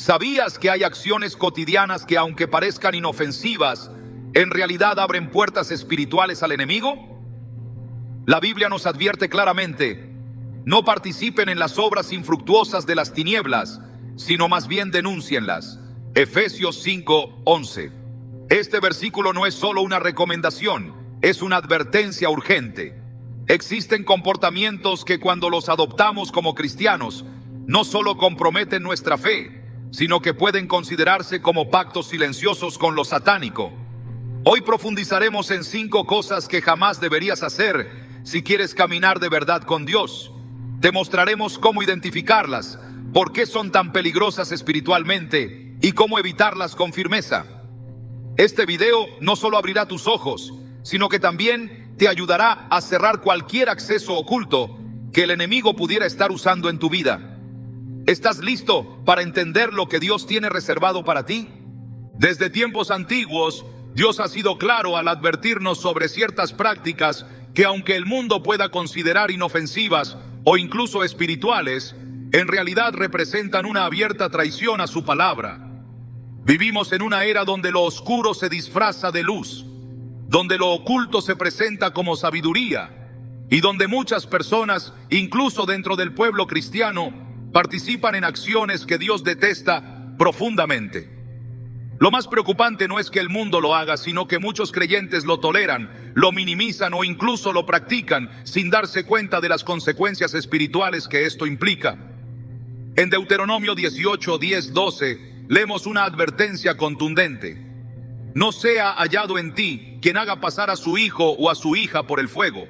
¿Sabías que hay acciones cotidianas que, aunque parezcan inofensivas, en realidad abren puertas espirituales al enemigo? La Biblia nos advierte claramente: no participen en las obras infructuosas de las tinieblas, sino más bien denúncienlas. Efesios 5:11. Este versículo no es solo una recomendación, es una advertencia urgente. Existen comportamientos que, cuando los adoptamos como cristianos, no solo comprometen nuestra fe, sino que pueden considerarse como pactos silenciosos con lo satánico. Hoy profundizaremos en 5 cosas que jamás deberías hacer si quieres caminar de verdad con Dios. Te mostraremos cómo identificarlas, por qué son tan peligrosas espiritualmente y cómo evitarlas con firmeza. Este video no solo abrirá tus ojos, sino que también te ayudará a cerrar cualquier acceso oculto que el enemigo pudiera estar usando en tu vida. ¿Estás listo para entender lo que Dios tiene reservado para ti? Desde tiempos antiguos, Dios ha sido claro al advertirnos sobre ciertas prácticas que, aunque el mundo pueda considerar inofensivas o incluso espirituales, en realidad representan una abierta traición a su palabra. Vivimos en una era donde lo oscuro se disfraza de luz, donde lo oculto se presenta como sabiduría, y donde muchas personas, incluso dentro del pueblo cristiano, participan en acciones que Dios detesta profundamente. Lo más preocupante no es que el mundo lo haga, sino que muchos creyentes lo toleran, lo minimizan o incluso lo practican sin darse cuenta de las consecuencias espirituales que esto implica. En Deuteronomio 18, 10, 12, leemos una advertencia contundente: no sea hallado en ti quien haga pasar a su hijo o a su hija por el fuego,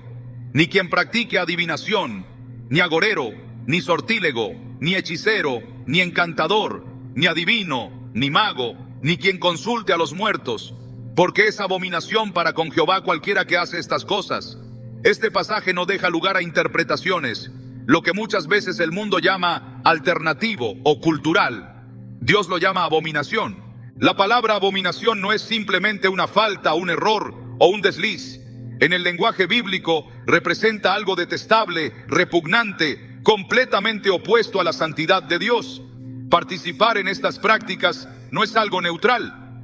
ni quien practique adivinación, ni agorero, ni sortílego, ni hechicero, ni encantador, ni adivino, ni mago, ni quien consulte a los muertos, porque es abominación para con Jehová cualquiera que hace estas cosas. Este pasaje no deja lugar a interpretaciones, lo que muchas veces el mundo llama alternativo o cultural. Dios lo llama abominación. La palabra abominación no es simplemente una falta, un error o un desliz. En el lenguaje bíblico representa algo detestable, repugnante, completamente opuesto a la santidad de Dios. Participar en estas prácticas no es algo neutral.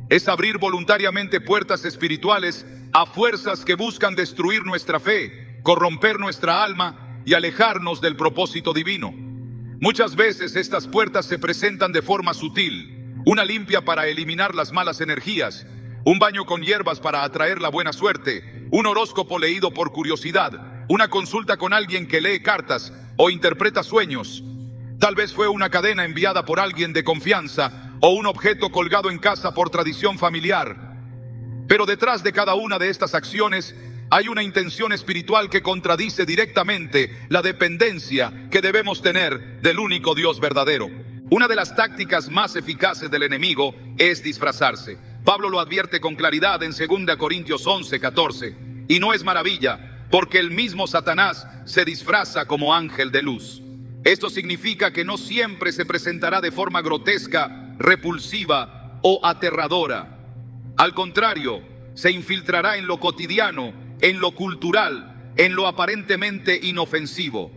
Es abrir voluntariamente puertas espirituales a fuerzas que buscan destruir nuestra fe, corromper nuestra alma y alejarnos del propósito divino. Muchas veces estas puertas se presentan de forma sutil: una limpia para eliminar las malas energías, un baño con hierbas para atraer la buena suerte, un horóscopo leído por curiosidad, una consulta con alguien que lee cartas o interpreta sueños. Tal vez fue una cadena enviada por alguien de confianza o un objeto colgado en casa por tradición familiar. Pero detrás de cada una de estas acciones hay una intención espiritual que contradice directamente la dependencia que debemos tener del único Dios verdadero. Una de las tácticas más eficaces del enemigo es disfrazarse. Pablo lo advierte con claridad en 2 Corintios 11, 14. Y no es maravilla, porque el mismo Satanás se disfraza como ángel de luz. Esto significa que no siempre se presentará de forma grotesca, repulsiva o aterradora. Al contrario, se infiltrará en lo cotidiano, en lo cultural, en lo aparentemente inofensivo.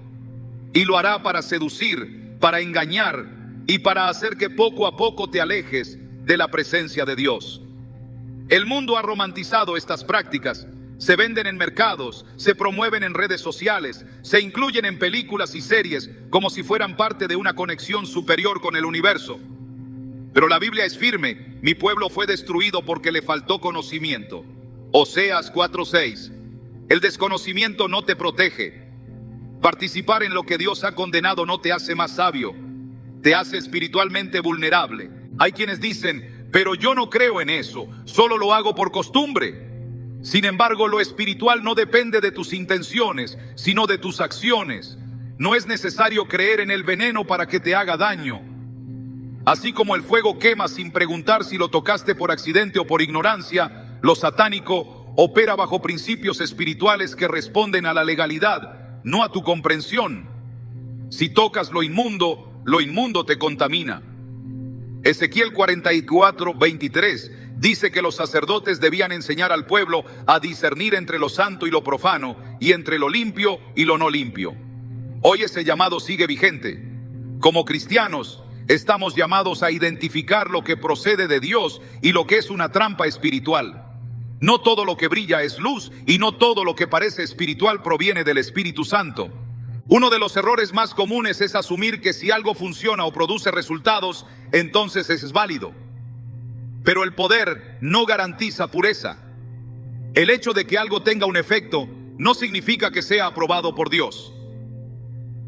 Y lo hará para seducir, para engañar y para hacer que poco a poco te alejes de la presencia de Dios. El mundo ha romantizado estas prácticas. Se venden en mercados, se promueven en redes sociales, se incluyen en películas y series como si fueran parte de una conexión superior con el universo. Pero la Biblia es firme: mi pueblo fue destruido porque le faltó conocimiento. Oseas 4:6. El desconocimiento no te protege. Participar en lo que Dios ha condenado no te hace más sabio, te hace espiritualmente vulnerable. Hay quienes dicen: pero yo no creo en eso, solo lo hago por costumbre. Sin embargo, lo espiritual no depende de tus intenciones, sino de tus acciones. No es necesario creer en el veneno para que te haga daño. Así como el fuego quema sin preguntar si lo tocaste por accidente o por ignorancia, lo satánico opera bajo principios espirituales que responden a la legalidad, no a tu comprensión. Si tocas lo inmundo te contamina. Ezequiel 44:23 dice que los sacerdotes debían enseñar al pueblo a discernir entre lo santo y lo profano, y entre lo limpio y lo no limpio. Hoy ese llamado sigue vigente. Como cristianos, estamos llamados a identificar lo que procede de Dios y lo que es una trampa espiritual. No todo lo que brilla es luz y no todo lo que parece espiritual proviene del Espíritu Santo. Uno de los errores más comunes es asumir que si algo funciona o produce resultados, entonces es válido. Pero el poder no garantiza pureza. El hecho de que algo tenga un efecto no significa que sea aprobado por Dios.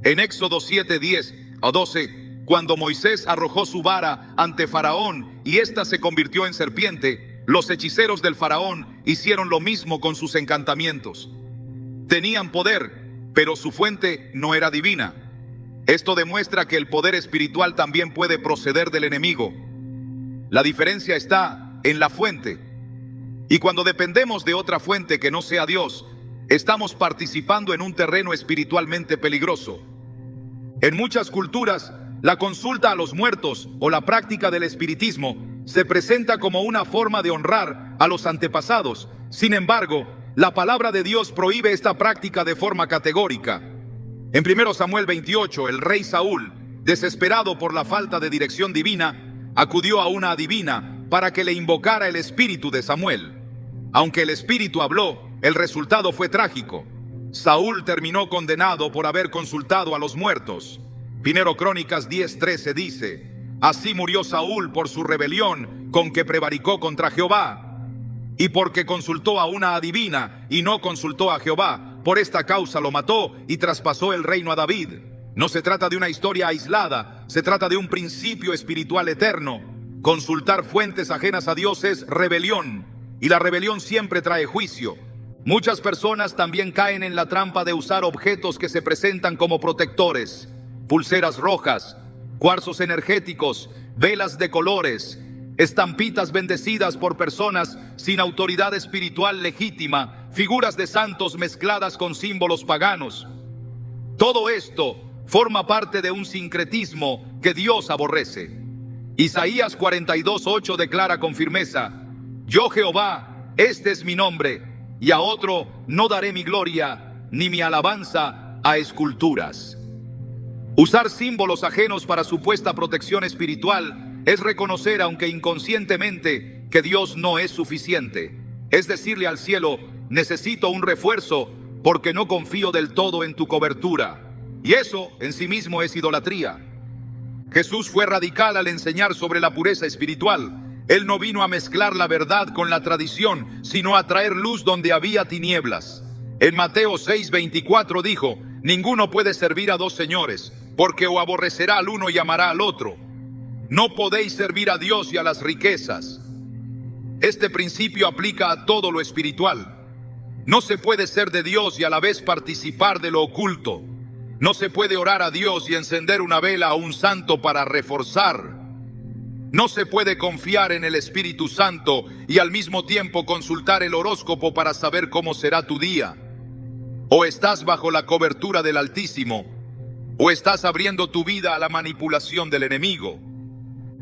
En Éxodo 7:10-12, cuando Moisés arrojó su vara ante Faraón y ésta se convirtió en serpiente, los hechiceros del Faraón hicieron lo mismo con sus encantamientos. Tenían poder, pero su fuente no era divina. Esto demuestra que el poder espiritual también puede proceder del enemigo. La diferencia está en la fuente. Y cuando dependemos de otra fuente que no sea Dios, estamos participando en un terreno espiritualmente peligroso. En muchas culturas, la consulta a los muertos o la práctica del espiritismo se presenta como una forma de honrar a los antepasados. Sin embargo, la palabra de Dios prohíbe esta práctica de forma categórica. En 1 Samuel 28, el rey Saúl, desesperado por la falta de dirección divina, acudió a una adivina para que le invocara el espíritu de Samuel. Aunque el espíritu habló, el resultado fue trágico. Saúl terminó condenado por haber consultado a los muertos. 1 Crónicas 10:13 dice: así murió Saúl por su rebelión con que prevaricó contra Jehová, y porque consultó a una adivina y no consultó a Jehová. Por esta causa lo mató y traspasó el reino a David. No se trata de una historia aislada, se trata de un principio espiritual eterno. Consultar fuentes ajenas a Dios es rebelión, y la rebelión siempre trae juicio. Muchas personas también caen en la trampa de usar objetos que se presentan como protectores: pulseras rojas, cuarzos energéticos, velas de colores, estampitas bendecidas por personas sin autoridad espiritual legítima, figuras de santos mezcladas con símbolos paganos. Todo esto forma parte de un sincretismo que Dios aborrece. Isaías 42:8 declara con firmeza: yo Jehová, este es mi nombre, y a otro no daré mi gloria, ni mi alabanza a esculturas. Usar símbolos ajenos para supuesta protección espiritual es reconocer, aunque inconscientemente, que Dios no es suficiente. Es decirle al cielo: necesito un refuerzo porque no confío del todo en tu cobertura. Y eso en sí mismo es idolatría. Jesús fue radical al enseñar sobre la pureza espiritual. Él no vino a mezclar la verdad con la tradición, sino a traer luz donde había tinieblas. En Mateo 6:24 dijo: ninguno puede servir a dos señores, porque o aborrecerá al uno y amará al otro. No podéis servir a Dios y a las riquezas. Este principio aplica a todo lo espiritual. No se puede ser de Dios y a la vez participar de lo oculto. No se puede orar a Dios y encender una vela a un santo para reforzar. No se puede confiar en el Espíritu Santo y al mismo tiempo consultar el horóscopo para saber cómo será tu día. O estás bajo la cobertura del Altísimo, o estás abriendo tu vida a la manipulación del enemigo.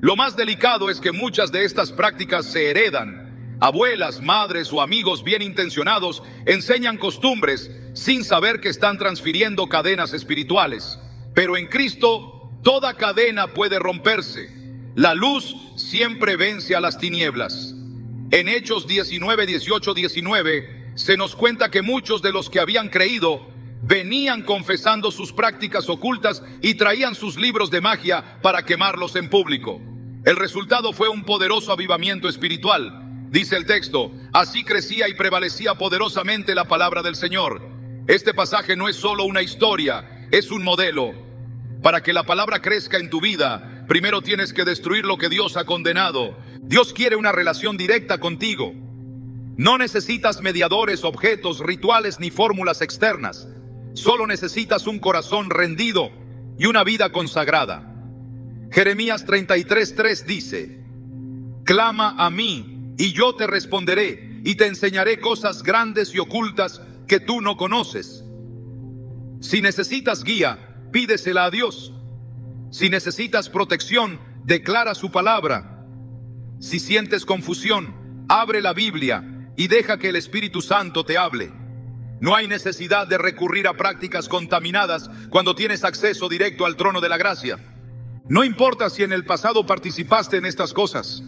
Lo más delicado es que muchas de estas prácticas se heredan. Abuelas, madres o amigos bien intencionados enseñan costumbres sin saber que están transfiriendo cadenas espirituales. Pero en Cristo, toda cadena puede romperse. La luz siempre vence a las tinieblas. En Hechos 19, 18, 19, se nos cuenta que muchos de los que habían creído venían confesando sus prácticas ocultas y traían sus libros de magia para quemarlos en público. El resultado fue un poderoso avivamiento espiritual. Dice el texto: así crecía y prevalecía poderosamente la palabra del Señor. Este pasaje no es solo una historia, es un modelo. Para que la palabra crezca en tu vida, primero tienes que destruir lo que Dios ha condenado. Dios quiere una relación directa contigo. No necesitas mediadores, objetos, rituales ni fórmulas externas. Solo necesitas un corazón rendido y una vida consagrada. Jeremías 33:3 dice: clama a mí y yo te responderé y te enseñaré cosas grandes y ocultas que tú no conoces. Si necesitas guía, pídesela a Dios. Si necesitas protección, declara su palabra. Si sientes confusión, abre la Biblia y deja que el Espíritu Santo te hable. No hay necesidad de recurrir a prácticas contaminadas cuando tienes acceso directo al trono de la gracia. No importa si en el pasado participaste en estas cosas.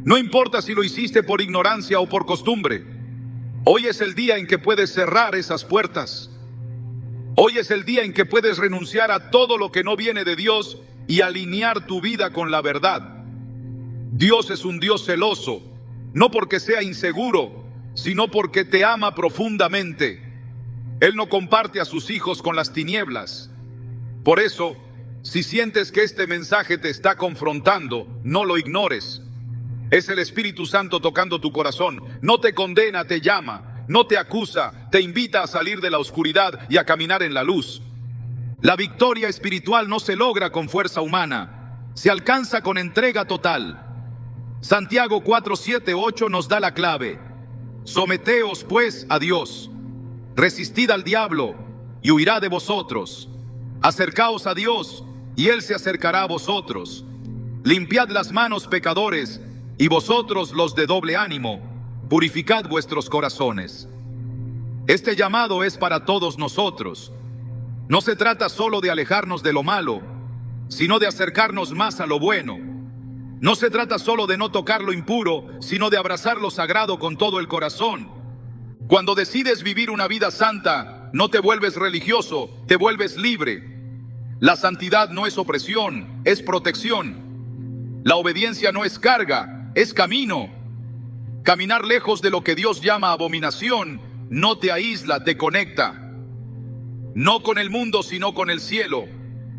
No importa si lo hiciste por ignorancia o por costumbre. Hoy es el día en que puedes cerrar esas puertas. Hoy es el día en que puedes renunciar a todo lo que no viene de Dios y alinear tu vida con la verdad. Dios es un Dios celoso, no porque sea inseguro, sino porque te ama profundamente. Él no comparte a sus hijos con las tinieblas. Por eso, si sientes que este mensaje te está confrontando, no lo ignores. Es el Espíritu Santo tocando tu corazón. No te condena, te llama. No te acusa, te invita a salir de la oscuridad y a caminar en la luz. La victoria espiritual no se logra con fuerza humana, se alcanza con entrega total. Santiago 4, 7, 8 nos da la clave. Someteos pues a Dios. Resistid al diablo y huirá de vosotros. Acercaos a Dios y Él se acercará a vosotros. Limpiad las manos, pecadores, y vosotros los de doble ánimo, purificad vuestros corazones. Este llamado es para todos nosotros. No se trata solo de alejarnos de lo malo, sino de acercarnos más a lo bueno. No se trata solo de no tocar lo impuro, sino de abrazar lo sagrado con todo el corazón. Cuando decides vivir una vida santa, no te vuelves religioso, te vuelves libre. La santidad no es opresión, es protección. La obediencia no es carga, es camino. Caminar lejos de lo que Dios llama abominación no te aísla, te conecta. No con el mundo, sino con el cielo.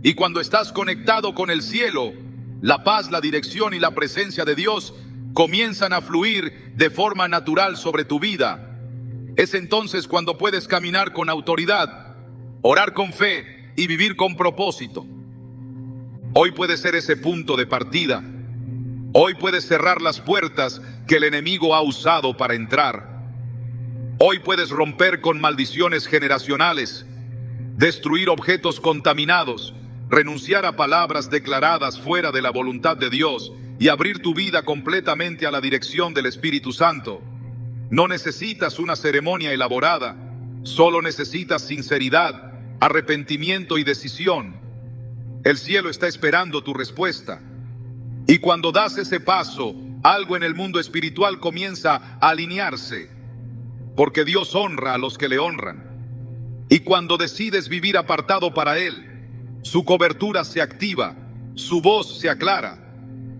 Y cuando estás conectado con el cielo, la paz, la dirección y la presencia de Dios comienzan a fluir de forma natural sobre tu vida. Es entonces cuando puedes caminar con autoridad, orar con fe y vivir con propósito. Hoy puede ser ese punto de partida. Hoy puedes cerrar las puertas que el enemigo ha usado para entrar. Hoy puedes romper con maldiciones generacionales, destruir objetos contaminados, renunciar a palabras declaradas fuera de la voluntad de Dios y abrir tu vida completamente a la dirección del Espíritu Santo. No necesitas una ceremonia elaborada, solo necesitas sinceridad, arrepentimiento y decisión. El cielo está esperando tu respuesta. Y cuando das ese paso, algo en el mundo espiritual comienza a alinearse, porque Dios honra a los que le honran. Y cuando decides vivir apartado para Él, su cobertura se activa, su voz se aclara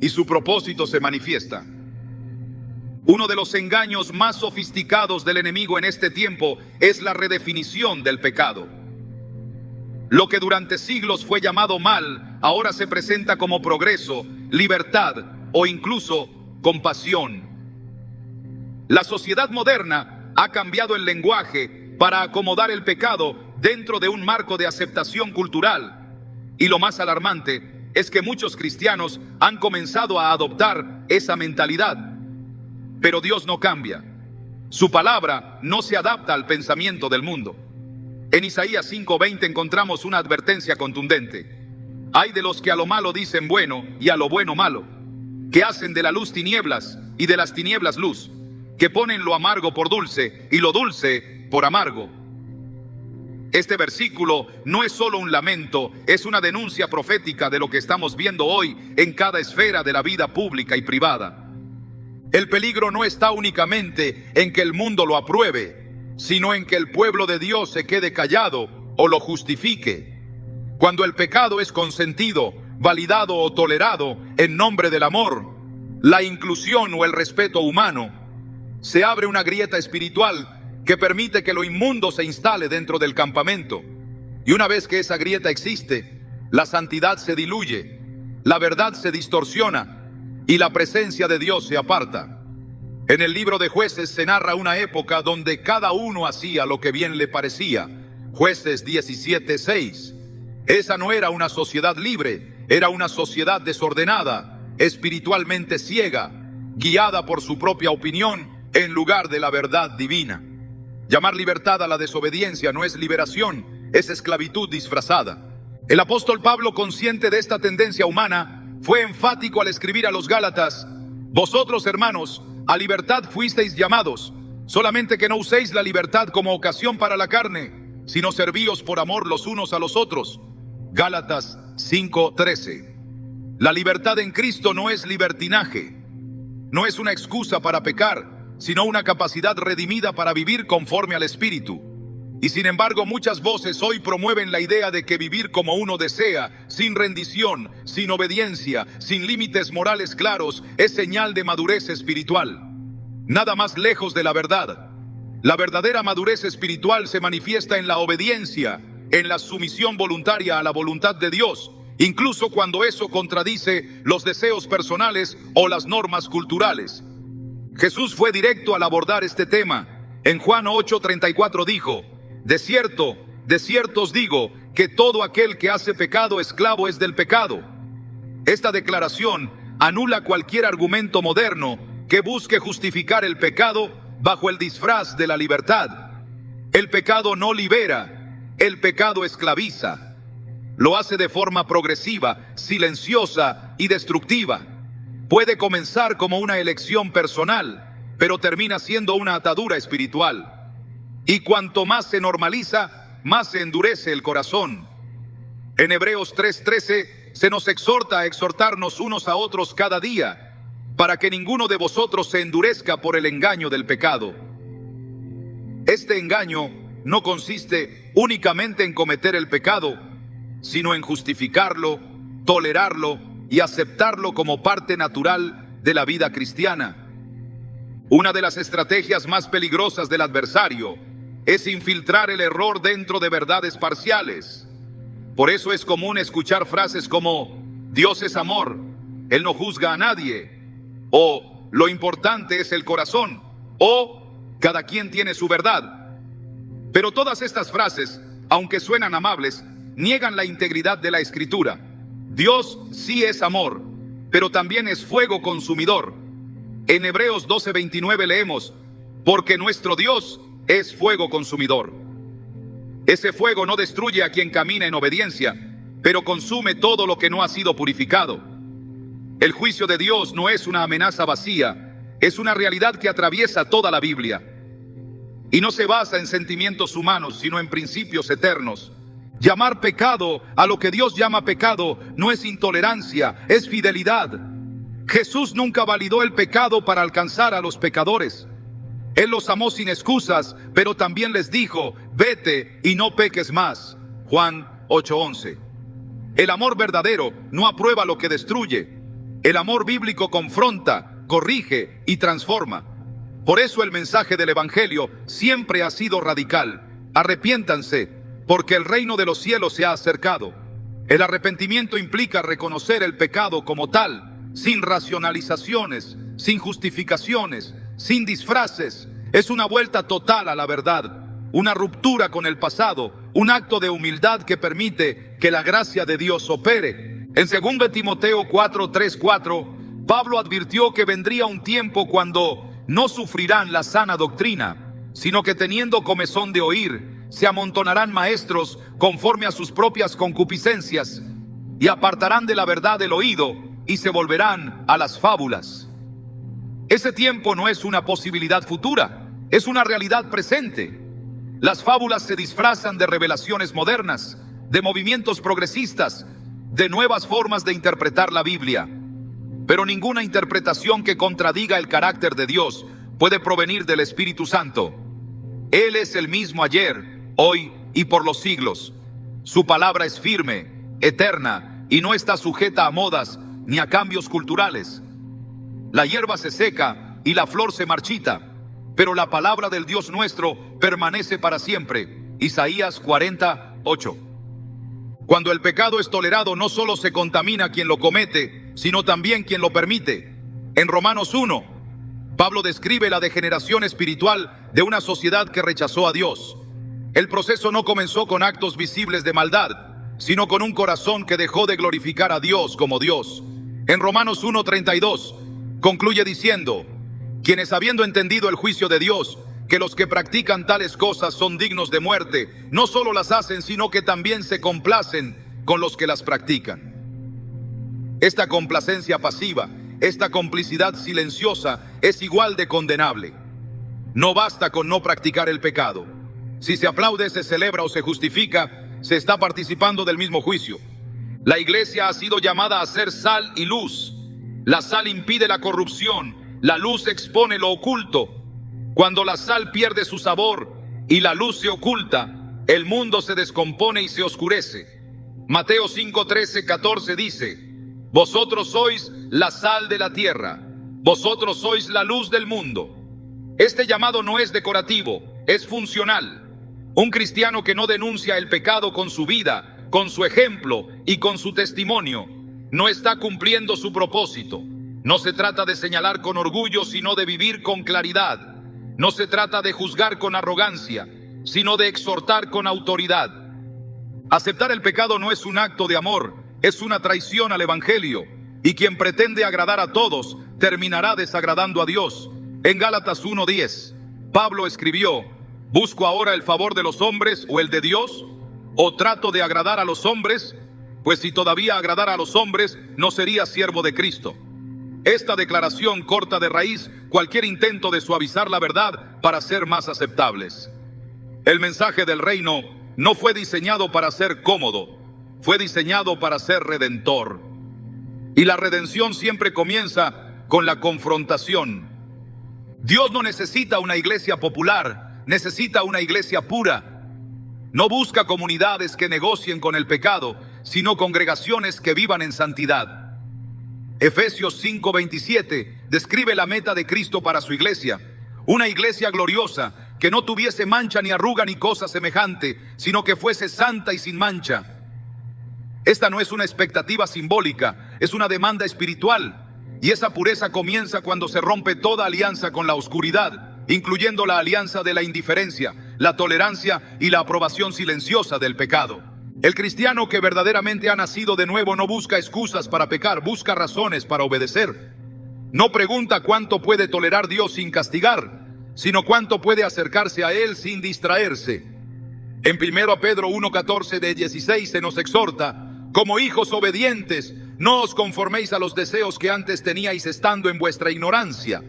y su propósito se manifiesta. Uno de los engaños más sofisticados del enemigo en este tiempo es la redefinición del pecado. Lo que durante siglos fue llamado mal, ahora se presenta como progreso, libertad o incluso compasión. La sociedad moderna ha cambiado el lenguaje para acomodar el pecado dentro de un marco de aceptación cultural. Y lo más alarmante es que muchos cristianos han comenzado a adoptar esa mentalidad. Pero Dios no cambia. Su palabra no se adapta al pensamiento del mundo. En Isaías 5:20 encontramos una advertencia contundente. Hay de los que a lo malo dicen bueno y a lo bueno malo, que hacen de la luz tinieblas y de las tinieblas luz, que ponen lo amargo por dulce y lo dulce por amargo. Este versículo no es solo un lamento, es una denuncia profética de lo que estamos viendo hoy en cada esfera de la vida pública y privada. El peligro no está únicamente en que el mundo lo apruebe, sino en que el pueblo de Dios se quede callado o lo justifique. Cuando el pecado es consentido, validado o tolerado en nombre del amor, la inclusión o el respeto humano, se abre una grieta espiritual que permite que lo inmundo se instale dentro del campamento. Y una vez que esa grieta existe, la santidad se diluye, la verdad se distorsiona y la presencia de Dios se aparta. En el libro de Jueces se narra una época donde cada uno hacía lo que bien le parecía. Jueces 17:6. Esa no era una sociedad libre, era una sociedad desordenada, espiritualmente ciega, guiada por su propia opinión en lugar de la verdad divina. Llamar libertad a la desobediencia no es liberación, es esclavitud disfrazada. El apóstol Pablo, consciente de esta tendencia humana, fue enfático al escribir a los Gálatas: vosotros, hermanos, a libertad fuisteis llamados, solamente que no uséis la libertad como ocasión para la carne, sino servíos por amor los unos a los otros. Gálatas 5:13. La libertad en Cristo no es libertinaje, no es una excusa para pecar, sino una capacidad redimida para vivir conforme al Espíritu. Y sin embargo, muchas voces hoy promueven la idea de que vivir como uno desea, sin rendición, sin obediencia, sin límites morales claros, es señal de madurez espiritual. Nada más lejos de la verdad. La verdadera madurez espiritual se manifiesta en la obediencia, en la sumisión voluntaria a la voluntad de Dios, incluso cuando eso contradice los deseos personales o las normas culturales. Jesús fue directo al abordar este tema. En Juan 8:34 dijo: de cierto os digo, que todo aquel que hace pecado, esclavo es del pecado. Esta declaración anula cualquier argumento moderno que busque justificar el pecado bajo el disfraz de la libertad. El pecado no libera, el pecado esclaviza. Lo hace de forma progresiva, silenciosa y destructiva. Puede comenzar como una elección personal, pero termina siendo una atadura espiritual. Y cuanto más se normaliza, más se endurece el corazón. En Hebreos 3:13 se nos exhorta a exhortarnos unos a otros cada día, para que ninguno de vosotros se endurezca por el engaño del pecado. Este engaño no consiste únicamente en cometer el pecado, sino en justificarlo, tolerarlo y aceptarlo como parte natural de la vida cristiana. Una de las estrategias más peligrosas del adversario es infiltrar el error dentro de verdades parciales. Por eso es común escuchar frases como: Dios es amor, Él no juzga a nadie, o lo importante es el corazón, o cada quien tiene su verdad. Pero todas estas frases, aunque suenan amables, niegan la integridad de la Escritura. Dios sí es amor, pero también es fuego consumidor. En Hebreos 12:29 leemos: porque nuestro Dios es fuego consumidor. Ese fuego no destruye a quien camina en obediencia, pero consume todo lo que no ha sido purificado. El juicio de Dios no es una amenaza vacía, es una realidad que atraviesa toda la Biblia. Y no se basa en sentimientos humanos, sino en principios eternos. Llamar pecado a lo que Dios llama pecado no es intolerancia, es fidelidad. Jesús nunca validó el pecado para alcanzar a los pecadores. Él los amó sin excusas, pero también les dijo: vete y no peques más. Juan 8:11. El amor verdadero no aprueba lo que destruye. El amor bíblico confronta, corrige y transforma. Por eso el mensaje del Evangelio siempre ha sido radical. Arrepiéntanse, porque el reino de los cielos se ha acercado. El arrepentimiento implica reconocer el pecado como tal, sin racionalizaciones, sin justificaciones, sin disfraces. Es una vuelta total a la verdad, una ruptura con el pasado, un acto de humildad que permite que la gracia de Dios opere. En 2 Timoteo 4:3-4, Pablo advirtió que vendría un tiempo cuando no sufrirán la sana doctrina, sino que teniendo comezón de oír, se amontonarán maestros conforme a sus propias concupiscencias, y apartarán de la verdad el oído, y se volverán a las fábulas. Ese tiempo no es una posibilidad futura, es una realidad presente. Las fábulas se disfrazan de revelaciones modernas, de movimientos progresistas, de nuevas formas de interpretar la Biblia. Pero ninguna interpretación que contradiga el carácter de Dios puede provenir del Espíritu Santo. Él es el mismo ayer, hoy y por los siglos. Su palabra es firme, eterna, y no está sujeta a modas ni a cambios culturales. La hierba se seca y la flor se marchita, pero la palabra del Dios nuestro permanece para siempre. Isaías 40:8. Cuando el pecado es tolerado, no solo se contamina quien lo comete, sino también quien lo permite. En Romanos 1, Pablo describe la degeneración espiritual de una sociedad que rechazó a Dios. El proceso no comenzó con actos visibles de maldad, sino con un corazón que dejó de glorificar a Dios como Dios. En Romanos 1:32 concluye diciendo: quienes, habiendo entendido el juicio de Dios, que los que practican tales cosas son dignos de muerte, no solo las hacen, sino que también se complacen con los que las practican. Esta complacencia pasiva, esta complicidad silenciosa es igual de condenable. No basta con no practicar el pecado. Si se aplaude, se celebra o se justifica, se está participando del mismo juicio. La iglesia ha sido llamada a ser sal y luz. La sal impide la corrupción, la luz expone lo oculto. Cuando la sal pierde su sabor y la luz se oculta, el mundo se descompone y se oscurece. Mateo 5, 13, 14 dice: vosotros sois la sal de la tierra, vosotros sois la luz del mundo. Este llamado no es decorativo, es funcional. Un cristiano que no denuncia el pecado con su vida, con su ejemplo y con su testimonio, no está cumpliendo su propósito. No se trata de señalar con orgullo, sino de vivir con claridad. No se trata de juzgar con arrogancia, sino de exhortar con autoridad. Aceptar el pecado no es un acto de amor, es una traición al Evangelio. Y quien pretende agradar a todos, terminará desagradando a Dios. En Gálatas 1:10, Pablo escribió: ¿busco ahora el favor de los hombres o el de Dios? ¿O trato de agradar a los hombres? Pues si todavía agradara a los hombres, no sería siervo de Cristo. Esta declaración corta de raíz cualquier intento de suavizar la verdad para ser más aceptables. El mensaje del reino no fue diseñado para ser cómodo, fue diseñado para ser redentor. Y la redención siempre comienza con la confrontación. Dios no necesita una iglesia popular, necesita una iglesia pura. No busca comunidades que negocien con el pecado, sino congregaciones que vivan en santidad. Efesios 5:27 describe la meta de Cristo para su iglesia: una iglesia gloriosa, que no tuviese mancha ni arruga ni cosa semejante, sino que fuese santa y sin mancha. Esta no es una expectativa simbólica, es una demanda espiritual. Y esa pureza comienza cuando se rompe toda alianza con la oscuridad, incluyendo la alianza de la indiferencia, la tolerancia y la aprobación silenciosa del pecado. El cristiano que verdaderamente ha nacido de nuevo no busca excusas para pecar, busca razones para obedecer. No pregunta cuánto puede tolerar Dios sin castigar, sino cuánto puede acercarse a Él sin distraerse. En 1 Pedro 1:14 de 16 se nos exhorta: como hijos obedientes, no os conforméis a los deseos que antes teníais estando en vuestra ignorancia,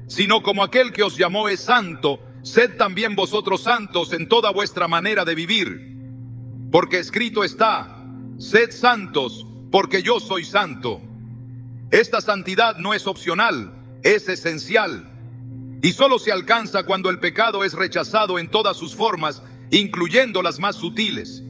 sino como aquel que os llamó es santo, sed también vosotros santos en toda vuestra manera de vivir. Porque escrito está: sed santos, porque yo soy santo. Esta santidad no es opcional, es esencial. Y solo se alcanza cuando el pecado es rechazado en todas sus formas, incluyendo las más sutiles.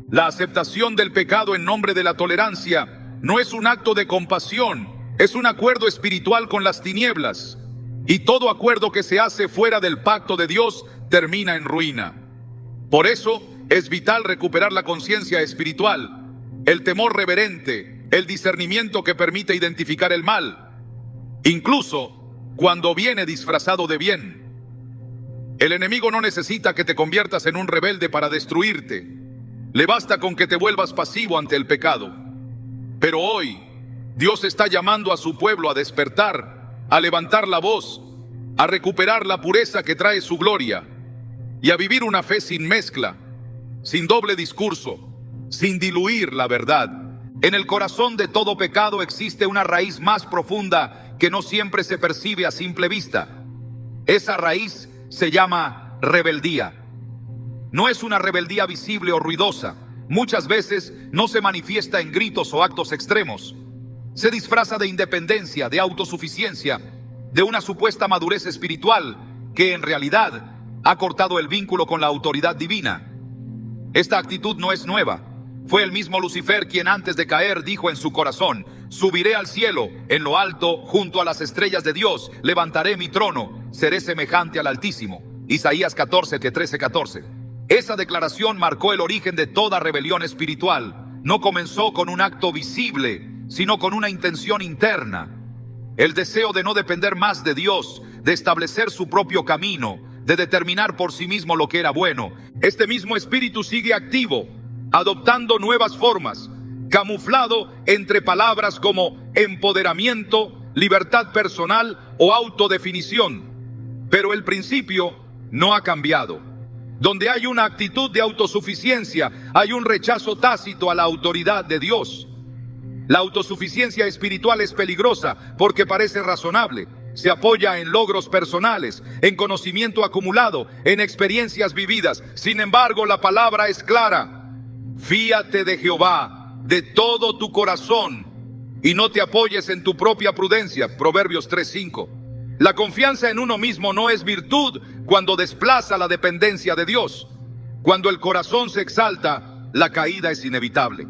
La aceptación del pecado en nombre de la tolerancia no es un acto de compasión, es un acuerdo espiritual con las tinieblas. Y todo acuerdo que se hace fuera del pacto de Dios termina en ruina. Por eso es vital recuperar la conciencia espiritual, el temor reverente, el discernimiento que permite identificar el mal, incluso cuando viene disfrazado de bien. El enemigo no necesita que te conviertas en un rebelde para destruirte. Le basta con que te vuelvas pasivo ante el pecado. Pero hoy, Dios está llamando a su pueblo a despertar, a levantar la voz, a recuperar la pureza que trae su gloria y a vivir una fe sin mezcla, sin doble discurso, sin diluir la verdad. En el corazón de todo pecado existe una raíz más profunda que no siempre se percibe a simple vista. Esa raíz se llama rebeldía. No es una rebeldía visible o ruidosa. Muchas veces no se manifiesta en gritos o actos extremos. Se disfraza de independencia, de autosuficiencia, de una supuesta madurez espiritual que en realidad ha cortado el vínculo con la autoridad divina. Esta actitud no es nueva. Fue el mismo Lucifer quien antes de caer dijo en su corazón: subiré al cielo, en lo alto, junto a las estrellas de Dios, levantaré mi trono, seré semejante al Altísimo. Isaías 14, 13, 14. Esa declaración marcó el origen de toda rebelión espiritual. No comenzó con un acto visible, sino con una intención interna. El deseo de no depender más de Dios, de establecer su propio camino, de determinar por sí mismo lo que era bueno. Este mismo espíritu sigue activo, adoptando nuevas formas, camuflado entre palabras como empoderamiento, libertad personal o autodefinición. Pero el principio no ha cambiado. Donde hay una actitud de autosuficiencia, hay un rechazo tácito a la autoridad de Dios. La autosuficiencia espiritual es peligrosa porque parece razonable. Se apoya en logros personales, en conocimiento acumulado, en experiencias vividas. Sin embargo, la palabra es clara: fíate de Jehová de todo tu corazón y no te apoyes en tu propia prudencia. Proverbios 3:5. La confianza en uno mismo no es virtud cuando desplaza la dependencia de Dios. Cuando el corazón se exalta, la caída es inevitable.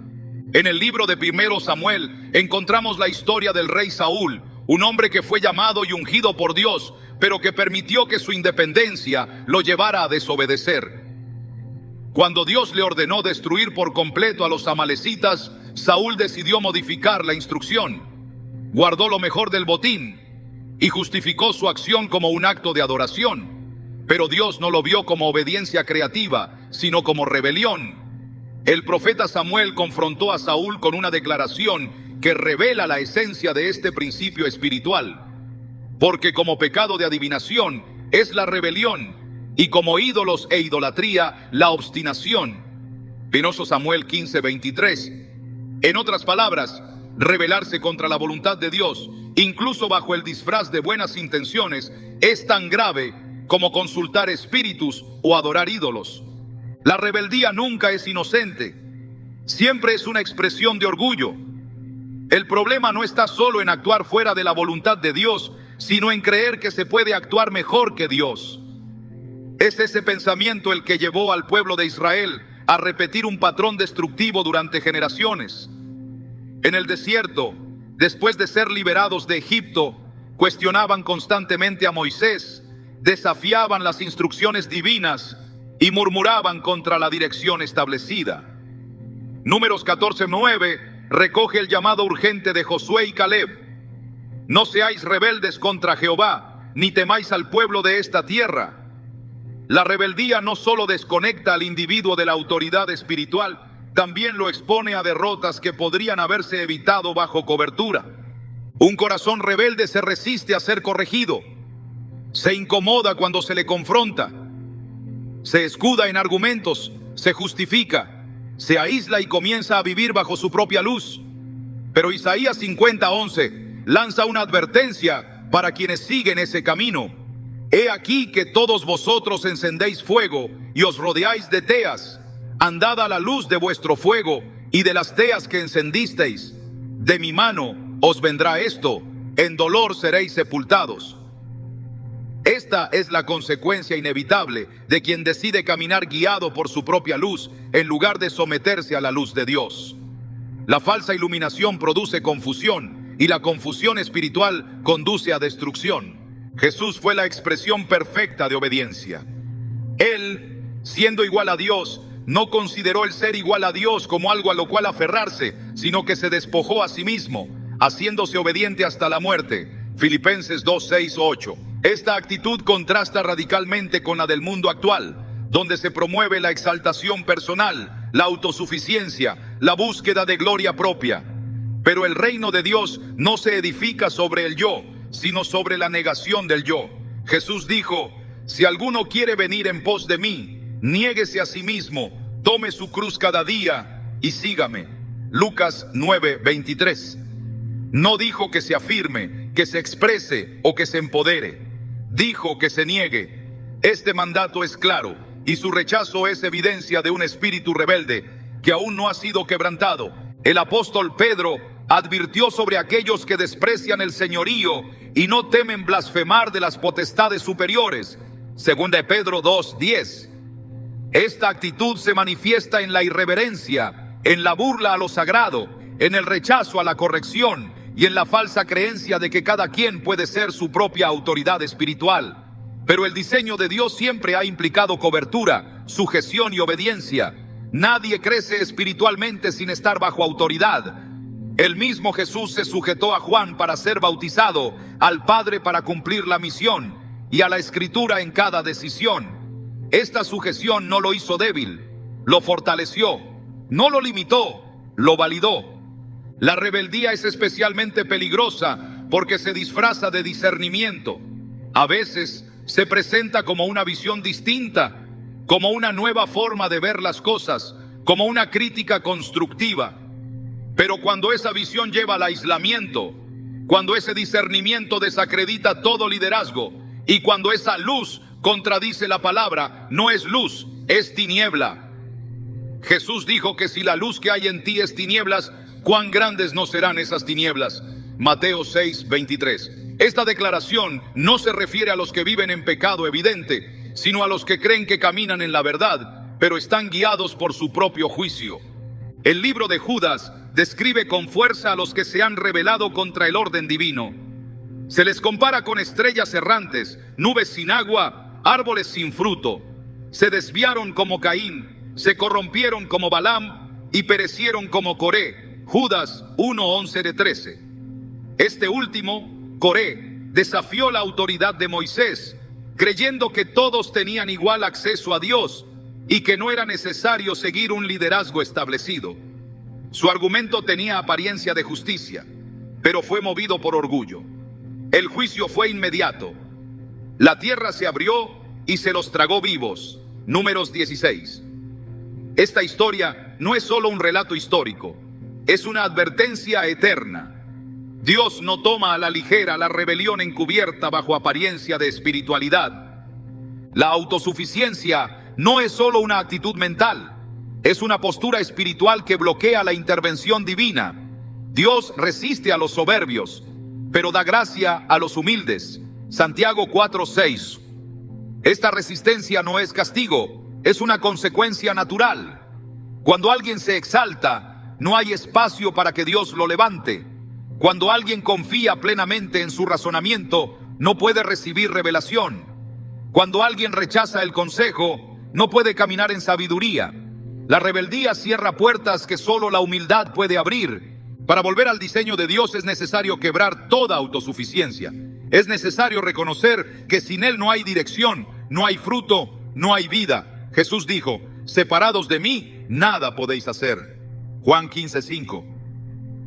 En el libro de 1 Samuel encontramos la historia del rey Saúl, un hombre que fue llamado y ungido por Dios, pero que permitió que su independencia lo llevara a desobedecer. Cuando Dios le ordenó destruir por completo a los amalecitas, Saúl decidió modificar la instrucción. Guardó lo mejor del botín y justificó su acción como un acto de adoración. Pero Dios no lo vio como obediencia creativa, sino como rebelión. El profeta Samuel confrontó a Saúl con una declaración que revela la esencia de este principio espiritual. Porque como pecado de adivinación es la rebelión, y como ídolos e idolatría la obstinación. 1 Samuel 15:23. En otras palabras, rebelarse contra la voluntad de Dios, incluso bajo el disfraz de buenas intenciones, es tan grave como consultar espíritus o adorar ídolos. La rebeldía nunca es inocente, siempre es una expresión de orgullo. El problema no está solo en actuar fuera de la voluntad de Dios, sino en creer que se puede actuar mejor que Dios. Es ese pensamiento el que llevó al pueblo de Israel a repetir un patrón destructivo durante generaciones. En el desierto, después de ser liberados de Egipto, cuestionaban constantemente a Moisés, desafiaban las instrucciones divinas y murmuraban contra la dirección establecida. Números 14:9 recoge el llamado urgente de Josué y Caleb. No seáis rebeldes contra Jehová, ni temáis al pueblo de esta tierra. La rebeldía no solo desconecta al individuo de la autoridad espiritual, también lo expone a derrotas que podrían haberse evitado bajo cobertura. Un corazón rebelde se resiste a ser corregido, se incomoda cuando se le confronta, se escuda en argumentos, se justifica, se aísla y comienza a vivir bajo su propia luz. Pero Isaías 50:11 lanza una advertencia para quienes siguen ese camino. He aquí que todos vosotros encendéis fuego y os rodeáis de teas. Andad a la luz de vuestro fuego y de las teas que encendisteis. De mi mano os vendrá esto, en dolor seréis sepultados. Esta es la consecuencia inevitable de quien decide caminar guiado por su propia luz en lugar de someterse a la luz de Dios. La falsa iluminación produce confusión y la confusión espiritual conduce a destrucción. Jesús fue la expresión perfecta de obediencia. Él, siendo igual a Dios, no consideró el ser igual a Dios como algo a lo cual aferrarse, sino que se despojó a sí mismo, haciéndose obediente hasta la muerte. Filipenses 2:6-8. Esta actitud contrasta radicalmente con la del mundo actual, donde se promueve la exaltación personal, la autosuficiencia, la búsqueda de gloria propia. Pero el reino de Dios no se edifica sobre el yo, sino sobre la negación del yo. Jesús dijo: si alguno quiere venir en pos de mí, niéguese a sí mismo, tome su cruz cada día y sígame. Lucas 9:23. No dijo que se afirme, que se exprese o que se empodere. Dijo que se niegue. Este mandato es claro y su rechazo es evidencia de un espíritu rebelde que aún no ha sido quebrantado. El apóstol Pedro advirtió sobre aquellos que desprecian el señorío y no temen blasfemar de las potestades superiores. Segunda de Pedro 2:10. Esta actitud se manifiesta en la irreverencia, en la burla a lo sagrado, en el rechazo a la corrección y en la falsa creencia de que cada quien puede ser su propia autoridad espiritual. Pero el diseño de Dios siempre ha implicado cobertura, sujeción y obediencia. Nadie crece espiritualmente sin estar bajo autoridad. El mismo Jesús se sujetó a Juan para ser bautizado, al Padre para cumplir la misión y a la Escritura en cada decisión. Esta sujeción no lo hizo débil, lo fortaleció, no lo limitó, lo validó. La rebeldía es especialmente peligrosa porque se disfraza de discernimiento. A veces se presenta como una visión distinta, como una nueva forma de ver las cosas, como una crítica constructiva. Pero cuando esa visión lleva al aislamiento, cuando ese discernimiento desacredita todo liderazgo y cuando esa luz contradice la palabra, no es luz, es tiniebla. Jesús dijo que si la luz que hay en ti es tinieblas, cuán grandes no serán esas tinieblas. Mateo 6:23. Esta declaración no se refiere a los que viven en pecado evidente, sino a los que creen que caminan en la verdad, pero están guiados por su propio juicio. El libro de Judas describe con fuerza a los que se han rebelado contra el orden divino. Se les compara con estrellas errantes, nubes sin agua, árboles sin fruto. Se desviaron como Caín, se corrompieron como Balaam y perecieron como Coré. Judas 1:11-13. Este último, Coré, desafió la autoridad de Moisés, creyendo que todos tenían igual acceso a Dios y que no era necesario seguir un liderazgo establecido. Su argumento tenía apariencia de justicia, pero fue movido por orgullo. El juicio fue inmediato. La tierra se abrió y se los tragó vivos. Números 16. Esta historia no es solo un relato histórico, es una advertencia eterna. Dios no toma a la ligera la rebelión encubierta bajo apariencia de espiritualidad. La autosuficiencia no es solo una actitud mental, es una postura espiritual que bloquea la intervención divina. Dios resiste a los soberbios, pero da gracia a los humildes. Santiago 4:6. Esta resistencia no es castigo, es una consecuencia natural. Cuando alguien se exalta, no hay espacio para que Dios lo levante. Cuando alguien confía plenamente en su razonamiento, no puede recibir revelación. Cuando alguien rechaza el consejo, no puede caminar en sabiduría. La rebeldía cierra puertas que solo la humildad puede abrir. Para volver al diseño de Dios es necesario quebrar toda autosuficiencia. Es necesario reconocer que sin Él no hay dirección, no hay fruto, no hay vida. Jesús dijo: separados de mí, nada podéis hacer. Juan 15:5.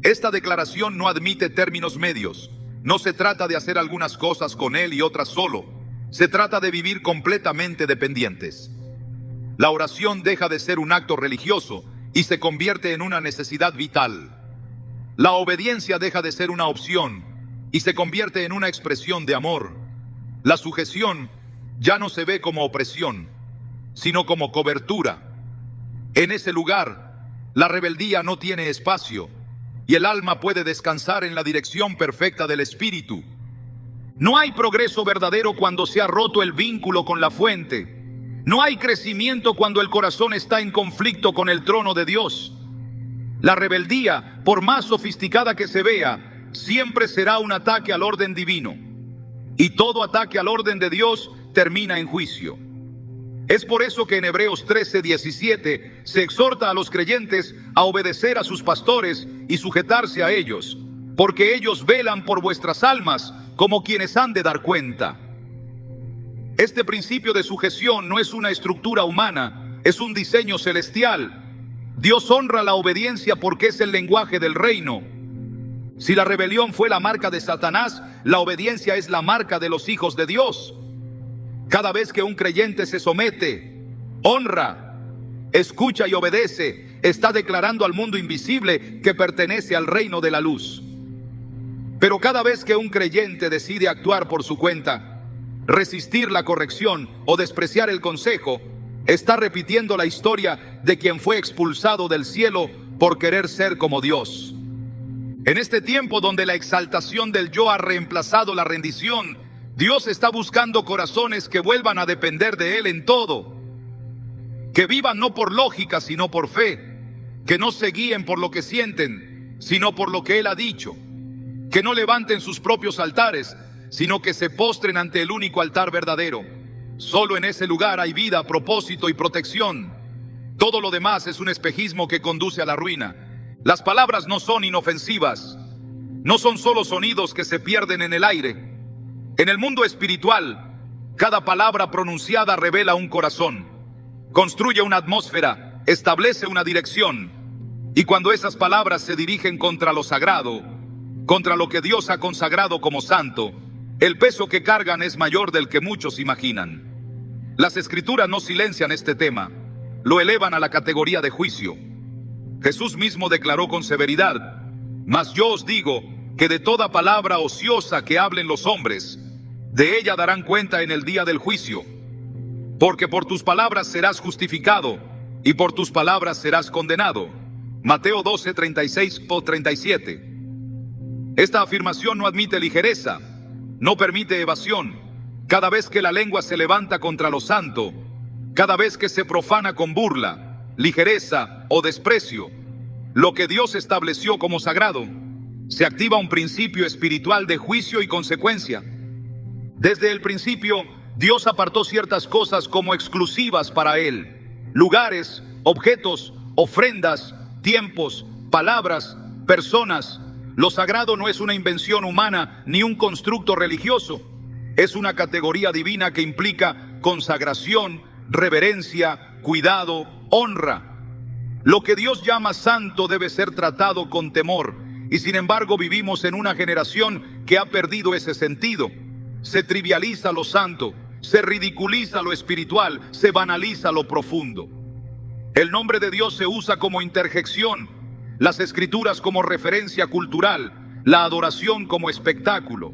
Esta declaración no admite términos medios. No se trata de hacer algunas cosas con Él y otras solo. Se trata de vivir completamente dependientes. La oración deja de ser un acto religioso y se convierte en una necesidad vital. La obediencia deja de ser una opción y se convierte en una expresión de amor. La sujeción ya no se ve como opresión, sino como cobertura. En ese lugar, la rebeldía no tiene espacio y el alma puede descansar en la dirección perfecta del Espíritu. No hay progreso verdadero cuando se ha roto el vínculo con la fuente. No hay crecimiento cuando el corazón está en conflicto con el trono de Dios. La rebeldía, por más sofisticada que se vea, siempre será un ataque al orden divino. Y todo ataque al orden de Dios termina en juicio. Es por eso que en Hebreos 13:17 se exhorta a los creyentes a obedecer a sus pastores y sujetarse a ellos, porque ellos velan por vuestras almas como quienes han de dar cuenta. Este principio de sujeción no es una estructura humana, es un diseño celestial. Dios honra la obediencia porque es el lenguaje del reino. Si la rebelión fue la marca de Satanás, la obediencia es la marca de los hijos de Dios. Cada vez que un creyente se somete, honra, escucha y obedece, está declarando al mundo invisible que pertenece al reino de la luz. Pero cada vez que un creyente decide actuar por su cuenta, resistir la corrección o despreciar el consejo, está repitiendo la historia de quien fue expulsado del cielo por querer ser como Dios. En este tiempo donde la exaltación del yo ha reemplazado la rendición, Dios está buscando corazones que vuelvan a depender de Él en todo, que vivan no por lógica sino por fe, que no se guíen por lo que sienten sino por lo que Él ha dicho, que no levanten sus propios altares sino que se postren ante el único altar verdadero. Solo en ese lugar hay vida, propósito y protección. Todo lo demás es un espejismo que conduce a la ruina. Las palabras no son inofensivas, no son solo sonidos que se pierden en el aire. En el mundo espiritual, cada palabra pronunciada revela un corazón, construye una atmósfera, establece una dirección. Y cuando esas palabras se dirigen contra lo sagrado, contra lo que Dios ha consagrado como santo, el peso que cargan es mayor del que muchos imaginan. Las Escrituras no silencian este tema, lo elevan a la categoría de juicio. Jesús mismo declaró con severidad: mas yo os digo que de toda palabra ociosa que hablen los hombres, de ella darán cuenta en el día del juicio. Porque por tus palabras serás justificado y por tus palabras serás condenado. Mateo 12, 36 o 37. Esta afirmación no admite ligereza, no permite evasión. Cada vez que la lengua se levanta contra lo santo, cada vez que se profana con burla, ligereza o desprecio, lo que Dios estableció como sagrado, se activa un principio espiritual de juicio y consecuencia. Desde el principio, Dios apartó ciertas cosas como exclusivas para Él: lugares, objetos, ofrendas, tiempos, palabras, personas. Lo sagrado no es una invención humana ni un constructo religioso. Es una categoría divina que implica consagración, reverencia, cuidado, honra. Lo que Dios llama santo debe ser tratado con temor, y sin embargo vivimos en una generación que ha perdido ese sentido. Se trivializa lo santo, se ridiculiza lo espiritual, se banaliza lo profundo. El nombre de Dios se usa como interjección, las escrituras como referencia cultural, la adoración como espectáculo.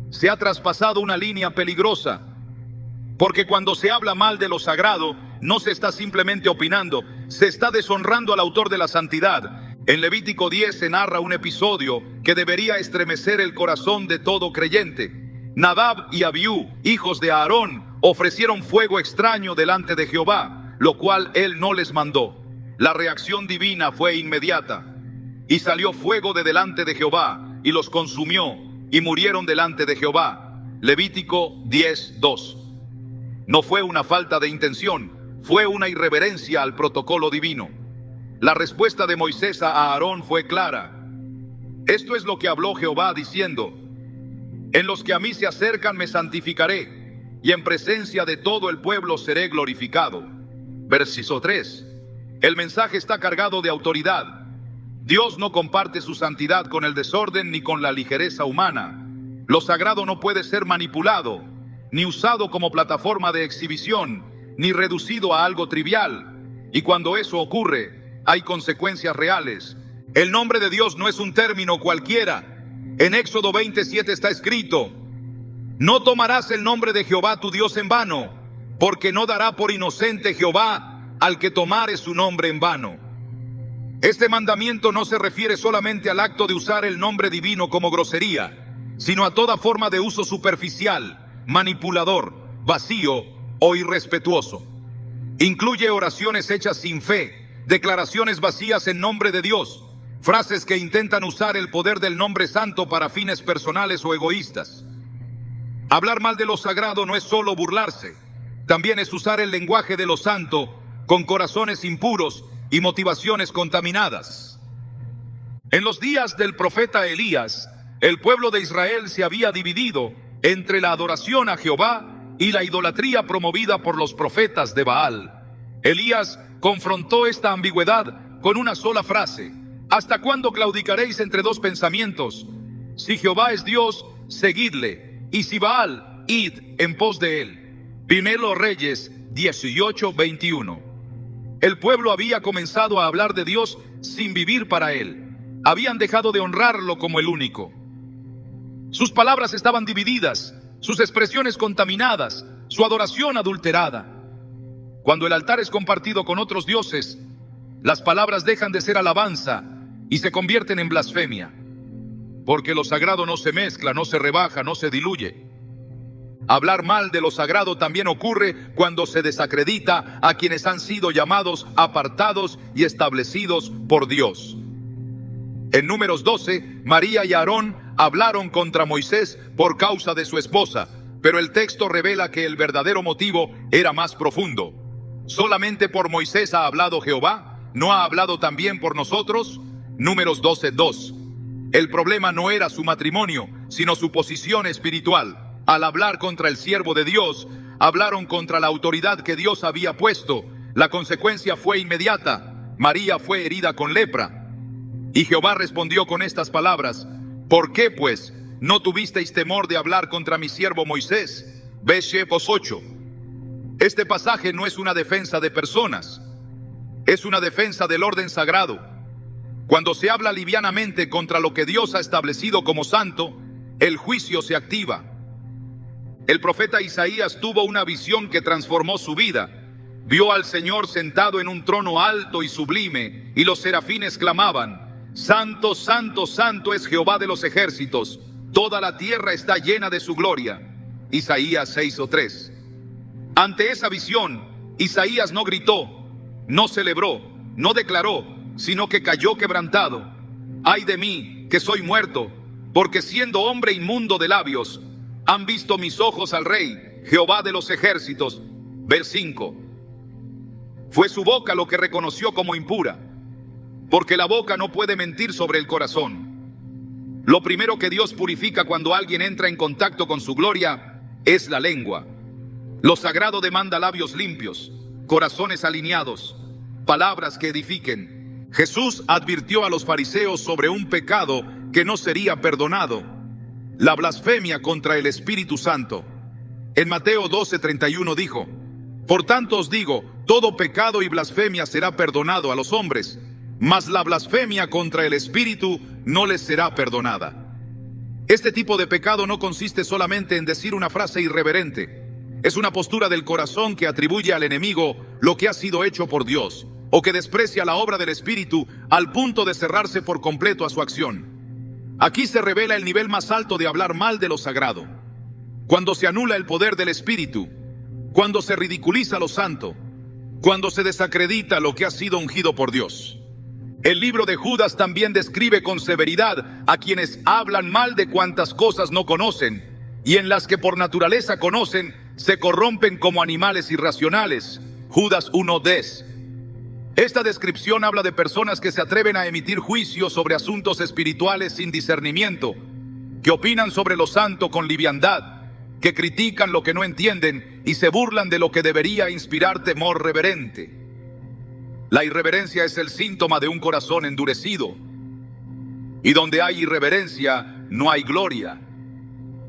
Se ha traspasado una línea peligrosa, porque cuando se habla mal de lo sagrado, no se está simplemente opinando, se está deshonrando al autor de la santidad. En Levítico 10 se narra un episodio que debería estremecer el corazón de todo creyente. Nadab y Abiú, hijos de Aarón, ofrecieron fuego extraño delante de Jehová, lo cual él no les mandó. La reacción divina fue inmediata. Y salió fuego de delante de Jehová, y los consumió, y murieron delante de Jehová. Levítico 10:2. No fue una falta de intención, fue una irreverencia al protocolo divino. La respuesta de Moisés a Aarón fue clara. Esto es lo que habló Jehová diciendo: en los que a mí se acercan me santificaré, y en presencia de todo el pueblo seré glorificado. Versículo 3. El mensaje está cargado de autoridad. Dios no comparte su santidad con el desorden ni con la ligereza humana. Lo sagrado no puede ser manipulado, ni usado como plataforma de exhibición, ni reducido a algo trivial. Y cuando eso ocurre, hay consecuencias reales. El nombre de Dios no es un término cualquiera. En Éxodo 27 está escrito: no tomarás el nombre de Jehová tu Dios en vano, porque no dará por inocente Jehová al que tomare su nombre en vano. Este mandamiento no se refiere solamente al acto de usar el nombre divino como grosería, sino a toda forma de uso superficial, manipulador, vacío o irrespetuoso. Incluye oraciones hechas sin fe, declaraciones vacías en nombre de Dios, frases que intentan usar el poder del nombre santo para fines personales o egoístas. Hablar mal de lo sagrado no es solo burlarse, también es usar el lenguaje de lo santo con corazones impuros y motivaciones contaminadas. En los días del profeta Elías, el pueblo de Israel se había dividido entre la adoración a Jehová y la idolatría promovida por los profetas de Baal. Elías confrontó esta ambigüedad con una sola frase: ¿hasta cuándo claudicaréis entre dos pensamientos? Si Jehová es Dios, seguidle, y si Baal, id en pos de él. Primero Reyes 18:21. El pueblo había comenzado a hablar de Dios sin vivir para Él. Habían dejado de honrarlo como el único. Sus palabras estaban divididas, sus expresiones contaminadas, su adoración adulterada. Cuando el altar es compartido con otros dioses, las palabras dejan de ser alabanza y se convierten en blasfemia. Porque lo sagrado no se mezcla, no se rebaja, no se diluye. Hablar mal de lo sagrado también ocurre cuando se desacredita a quienes han sido llamados, apartados y establecidos por Dios. En Números 12, María y Aarón hablaron contra Moisés por causa de su esposa, pero el texto revela que el verdadero motivo era más profundo. ¿Solamente por Moisés ha hablado Jehová? ¿No ha hablado también por nosotros? Números 12:2. El problema no era su matrimonio, sino su posición espiritual. Al hablar contra el siervo de Dios, hablaron contra la autoridad que Dios había puesto. La consecuencia fue inmediata. María fue herida con lepra. Y Jehová respondió con estas palabras: ¿por qué, pues, no tuvisteis temor de hablar contra mi siervo Moisés? Shepos 8. Este pasaje no es una defensa de personas, es una defensa del orden sagrado. Cuando se habla livianamente contra lo que Dios ha establecido como santo, el juicio se activa. El profeta Isaías tuvo una visión que transformó su vida. Vio al Señor sentado en un trono alto y sublime, y los serafines clamaban: Santo, santo, santo es Jehová de los ejércitos, toda la tierra está llena de su gloria. Isaías 6:3. Ante esa visión, Isaías no gritó, no celebró, no declaró, sino que cayó quebrantado. Ay de mí, que soy muerto, porque siendo hombre inmundo de labios, han visto mis ojos al Rey, Jehová de los ejércitos. Vers 5. Fue su boca lo que reconoció como impura, porque la boca no puede mentir sobre el corazón. Lo primero que Dios purifica cuando alguien entra en contacto con su gloria es la lengua. Lo sagrado demanda labios limpios, corazones alineados, palabras que edifiquen. Jesús advirtió a los fariseos sobre un pecado que no sería perdonado: la blasfemia contra el Espíritu Santo. En Mateo 12:31 dijo: Por tanto os digo, todo pecado y blasfemia será perdonado a los hombres, mas la blasfemia contra el Espíritu no les será perdonada. Este tipo de pecado no consiste solamente en decir una frase irreverente. Es una postura del corazón que atribuye al enemigo lo que ha sido hecho por Dios, o que desprecia la obra del Espíritu al punto de cerrarse por completo a su acción. Aquí se revela el nivel más alto de hablar mal de lo sagrado. Cuando se anula el poder del Espíritu, cuando se ridiculiza lo santo, cuando se desacredita lo que ha sido ungido por Dios. El libro de Judas también describe con severidad a quienes hablan mal de cuantas cosas no conocen, y en las que por naturaleza conocen, se corrompen como animales irracionales. Judas 1:10. Esta descripción habla de personas que se atreven a emitir juicios sobre asuntos espirituales sin discernimiento, que opinan sobre lo santo con liviandad, que critican lo que no entienden y se burlan de lo que debería inspirar temor reverente. La irreverencia es el síntoma de un corazón endurecido. Y donde hay irreverencia, no hay gloria.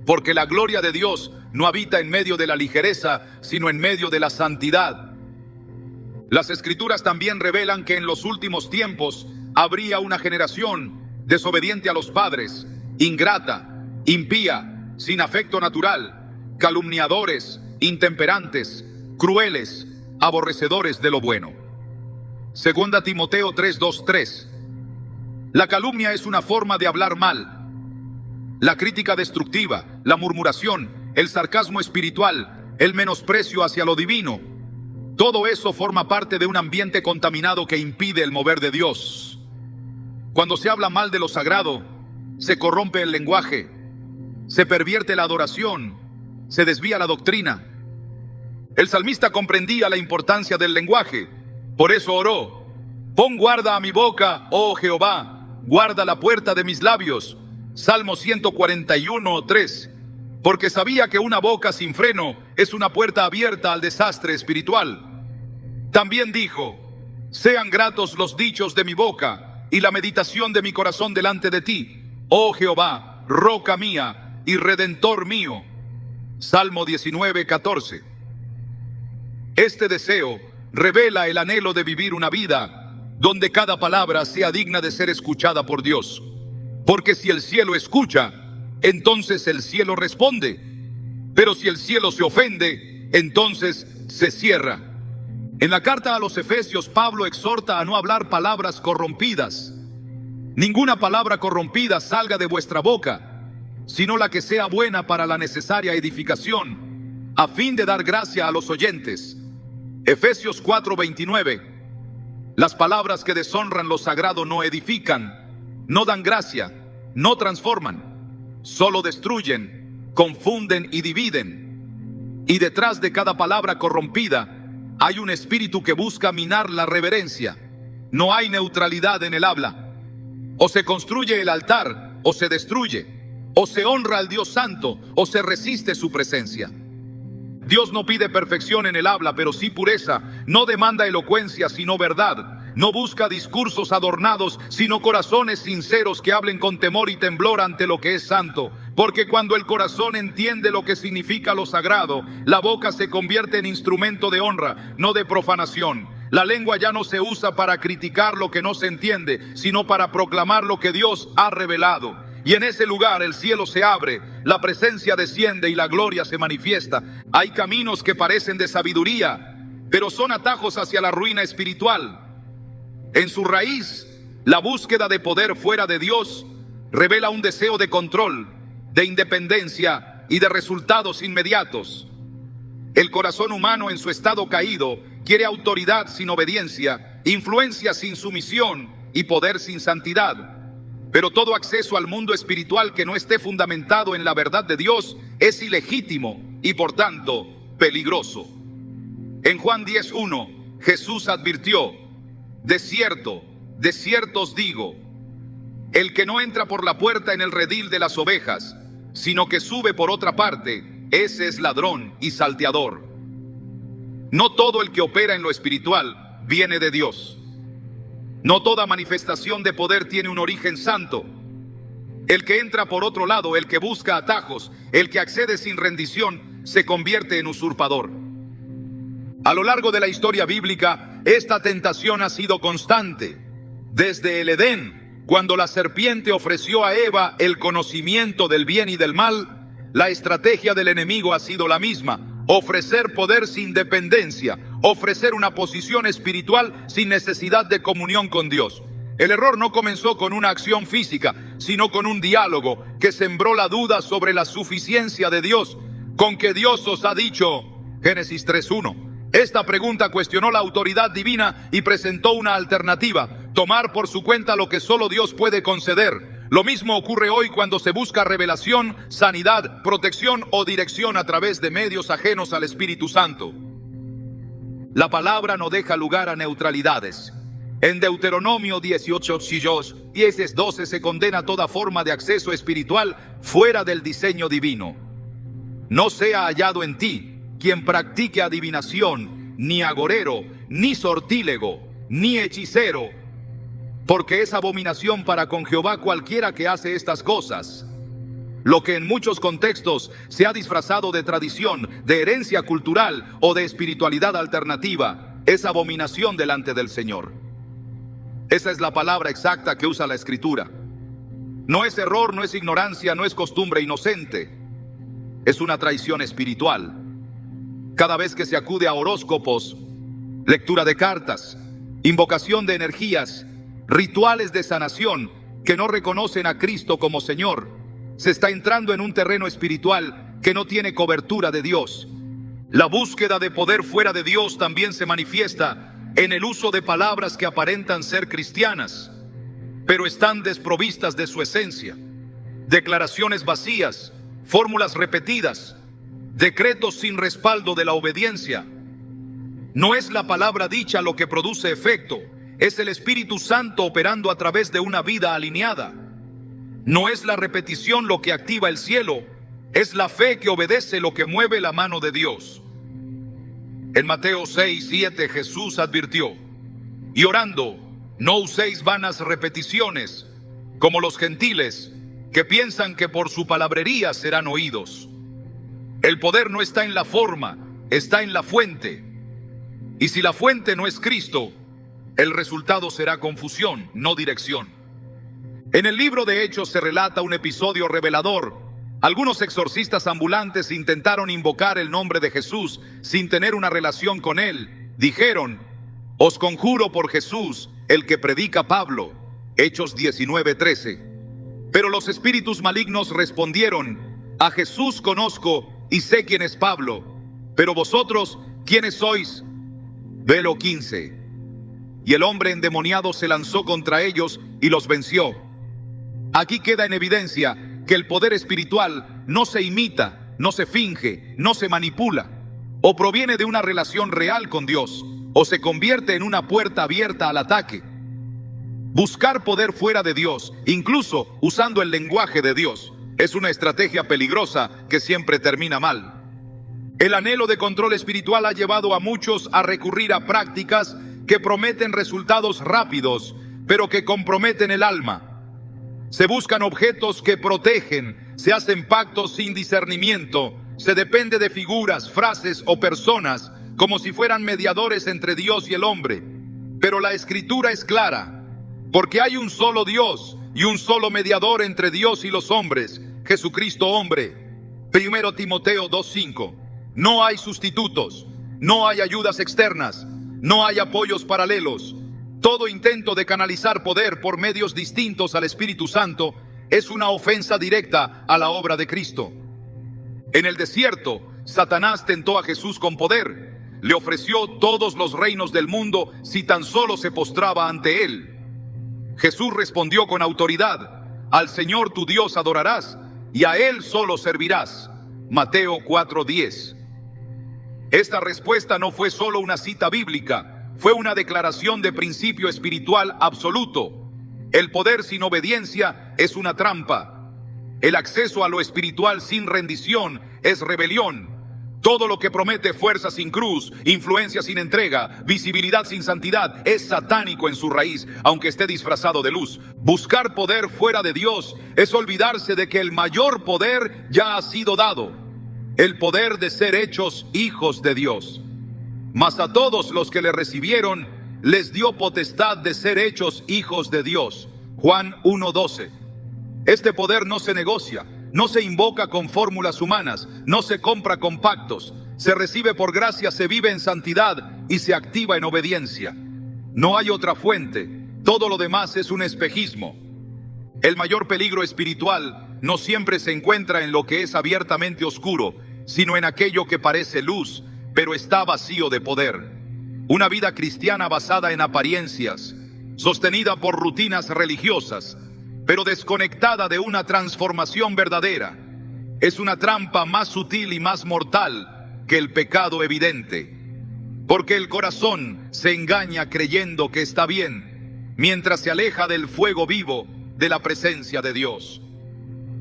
Porque la gloria de Dios no habita en medio de la ligereza, sino en medio de la santidad. Las Escrituras también revelan que en los últimos tiempos habría una generación desobediente a los padres, ingrata, impía, sin afecto natural, calumniadores, intemperantes, crueles, aborrecedores de lo bueno. Segunda Timoteo 3:2-3. La calumnia es una forma de hablar mal. La crítica destructiva, la murmuración, el sarcasmo espiritual, el menosprecio hacia lo divino, todo eso forma parte de un ambiente contaminado que impide el mover de Dios. Cuando se habla mal de lo sagrado, se corrompe el lenguaje, se pervierte la adoración, se desvía la doctrina. El salmista comprendía la importancia del lenguaje, por eso oró: Pon guarda a mi boca, oh Jehová, guarda la puerta de mis labios. Salmo 141:3. Porque sabía que una boca sin freno es una puerta abierta al desastre espiritual. También dijo: Sean gratos los dichos de mi boca y la meditación de mi corazón delante de ti, oh Jehová, roca mía y redentor mío. Salmo 19:14. Este deseo revela el anhelo de vivir una vida donde cada palabra sea digna de ser escuchada por Dios. Porque si el cielo escucha, entonces el cielo responde. Pero si el cielo se ofende, entonces se cierra. En la carta a los Efesios, Pablo exhorta a no hablar palabras corrompidas. Ninguna palabra corrompida salga de vuestra boca, sino la que sea buena para la necesaria edificación, a fin de dar gracia a los oyentes. Efesios 4:29. Las palabras que deshonran lo sagrado no edifican, no dan gracia, no transforman, solo destruyen, confunden y dividen. Y detrás de cada palabra corrompida hay un espíritu que busca minar la reverencia. No hay neutralidad en el habla. O se construye el altar, o se destruye. O se honra al Dios santo, o se resiste su presencia. Dios no pide perfección en el habla, pero sí pureza. No demanda elocuencia, sino verdad. No busca discursos adornados, sino corazones sinceros que hablen con temor y temblor ante lo que es santo. Porque cuando el corazón entiende lo que significa lo sagrado, la boca se convierte en instrumento de honra, no de profanación. La lengua ya no se usa para criticar lo que no se entiende, sino para proclamar lo que Dios ha revelado. Y en ese lugar el cielo se abre, la presencia desciende y la gloria se manifiesta. Hay caminos que parecen de sabiduría, pero son atajos hacia la ruina espiritual. En su raíz, la búsqueda de poder fuera de Dios revela un deseo de control, de independencia y de resultados inmediatos. El corazón humano en su estado caído quiere autoridad sin obediencia, influencia sin sumisión y poder sin santidad. Pero todo acceso al mundo espiritual que no esté fundamentado en la verdad de Dios es ilegítimo y por tanto peligroso. En Juan 10:1, Jesús advirtió: de cierto os digo, el que no entra por la puerta en el redil de las ovejas, sino que sube por otra parte, ese es ladrón y salteador. No todo el que opera en lo espiritual viene de Dios. No toda manifestación de poder tiene un origen santo. El que entra por otro lado, el que busca atajos, el que accede sin rendición, se convierte en usurpador. A lo largo de la historia bíblica, esta tentación ha sido constante. Desde el Edén, cuando la serpiente ofreció a Eva el conocimiento del bien y del mal, la estrategia del enemigo ha sido la misma: ofrecer poder sin dependencia, ofrecer una posición espiritual sin necesidad de comunión con Dios. El error no comenzó con una acción física, sino con un diálogo que sembró la duda sobre la suficiencia de Dios. ¿Con qué Dios os ha dicho? Génesis 3:1. Esta pregunta cuestionó la autoridad divina y presentó una alternativa: tomar por su cuenta lo que solo Dios puede conceder. Lo mismo ocurre hoy cuando se busca revelación, sanidad, protección o dirección a través de medios ajenos al Espíritu Santo. La palabra no deja lugar a neutralidades. En Deuteronomio 18:10-12 se condena toda forma de acceso espiritual fuera del diseño divino. No sea hallado en ti quien practique adivinación, ni agorero, ni sortílego, ni hechicero, porque es abominación para con Jehová cualquiera que hace estas cosas. Lo que en muchos contextos se ha disfrazado de tradición, de herencia cultural o de espiritualidad alternativa, es abominación delante del Señor. Esa es la palabra exacta que usa la Escritura. No es error, no es ignorancia, no es costumbre inocente. Es una traición espiritual. Cada vez que se acude a horóscopos, lectura de cartas, invocación de energías, rituales de sanación que no reconocen a Cristo como Señor, se está entrando en un terreno espiritual que no tiene cobertura de Dios. La búsqueda de poder fuera de Dios también se manifiesta en el uso de palabras que aparentan ser cristianas, pero están desprovistas de su esencia. Declaraciones vacías, fórmulas repetidas, decretos sin respaldo de la obediencia. No es la palabra dicha lo que produce efecto, es el Espíritu Santo operando a través de una vida alineada. No es la repetición lo que activa el cielo, es la fe que obedece lo que mueve la mano de Dios. En Mateo 6:7 Jesús advirtió: y orando, no uséis vanas repeticiones, como los gentiles, que piensan que por su palabrería serán oídos. El poder no está en la forma, está en la fuente. Y si la fuente no es Cristo, el resultado será confusión, no dirección. En el libro de Hechos se relata un episodio revelador. Algunos exorcistas ambulantes intentaron invocar el nombre de Jesús sin tener una relación con él. Dijeron: os conjuro por Jesús, el que predica Pablo. Hechos 19:13. Pero los espíritus malignos respondieron: a Jesús conozco y sé quién es Pablo, pero vosotros, ¿quiénes sois? Velo 15. Y el hombre endemoniado se lanzó contra ellos y los venció. Aquí queda en evidencia que el poder espiritual no se imita, no se finge, no se manipula. O proviene de una relación real con Dios, o se convierte en una puerta abierta al ataque. Buscar poder fuera de Dios, incluso usando el lenguaje de Dios, es una estrategia peligrosa que siempre termina mal. El anhelo de control espiritual ha llevado a muchos a recurrir a prácticas que prometen resultados rápidos, pero que comprometen el alma. Se buscan objetos que protegen, se hacen pactos sin discernimiento, se depende de figuras, frases o personas como si fueran mediadores entre Dios y el hombre. Pero la Escritura es clara, porque hay un solo Dios y un solo mediador entre Dios y los hombres, Jesucristo hombre. 1 Timoteo 2:5. No hay sustitutos. No hay ayudas externas, no hay apoyos paralelos. Todo intento de canalizar poder por medios distintos al Espíritu Santo es una ofensa directa a la obra de Cristo. En el desierto, Satanás tentó a Jesús con poder. Le ofreció todos los reinos del mundo si tan solo se postraba ante él. Jesús respondió con autoridad: al Señor tu Dios adorarás y a Él solo servirás. Mateo 4:10. Esta respuesta no fue solo una cita bíblica, fue una declaración de principio espiritual absoluto. El poder sin obediencia es una trampa. El acceso a lo espiritual sin rendición es rebelión. Todo lo que promete fuerza sin cruz, influencia sin entrega, visibilidad sin santidad, es satánico en su raíz, aunque esté disfrazado de luz. Buscar poder fuera de Dios es olvidarse de que el mayor poder ya ha sido dado, el poder de ser hechos hijos de Dios. Mas a todos los que le recibieron, les dio potestad de ser hechos hijos de Dios. Juan 1:12. Este poder no se negocia, no se invoca con fórmulas humanas, no se compra con pactos, se recibe por gracia, se vive en santidad y se activa en obediencia. No hay otra fuente, todo lo demás es un espejismo. El mayor peligro espiritual no siempre se encuentra en lo que es abiertamente oscuro, sino en aquello que parece luz, pero está vacío de poder. Una vida cristiana basada en apariencias, sostenida por rutinas religiosas, pero desconectada de una transformación verdadera, es una trampa más sutil y más mortal que el pecado evidente. Porque el corazón se engaña creyendo que está bien, mientras se aleja del fuego vivo de la presencia de Dios.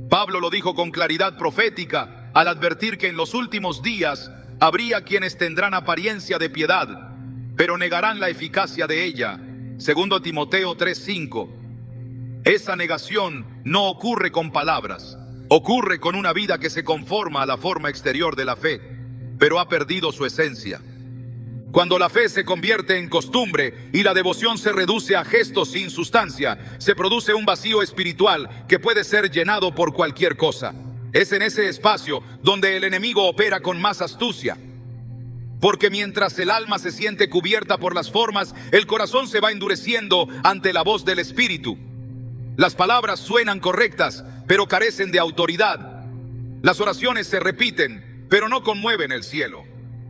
Pablo lo dijo con claridad profética al advertir que en los últimos días habría quienes tendrán apariencia de piedad, pero negarán la eficacia de ella. 2 Timoteo 3:5. Esa negación no ocurre con palabras, ocurre con una vida que se conforma a la forma exterior de la fe, pero ha perdido su esencia. Cuando la fe se convierte en costumbre y la devoción se reduce a gestos sin sustancia, se produce un vacío espiritual que puede ser llenado por cualquier cosa. Es en ese espacio donde el enemigo opera con más astucia. Porque mientras el alma se siente cubierta por las formas, el corazón se va endureciendo ante la voz del Espíritu. Las palabras suenan correctas, pero carecen de autoridad. Las oraciones se repiten, pero no conmueven el cielo.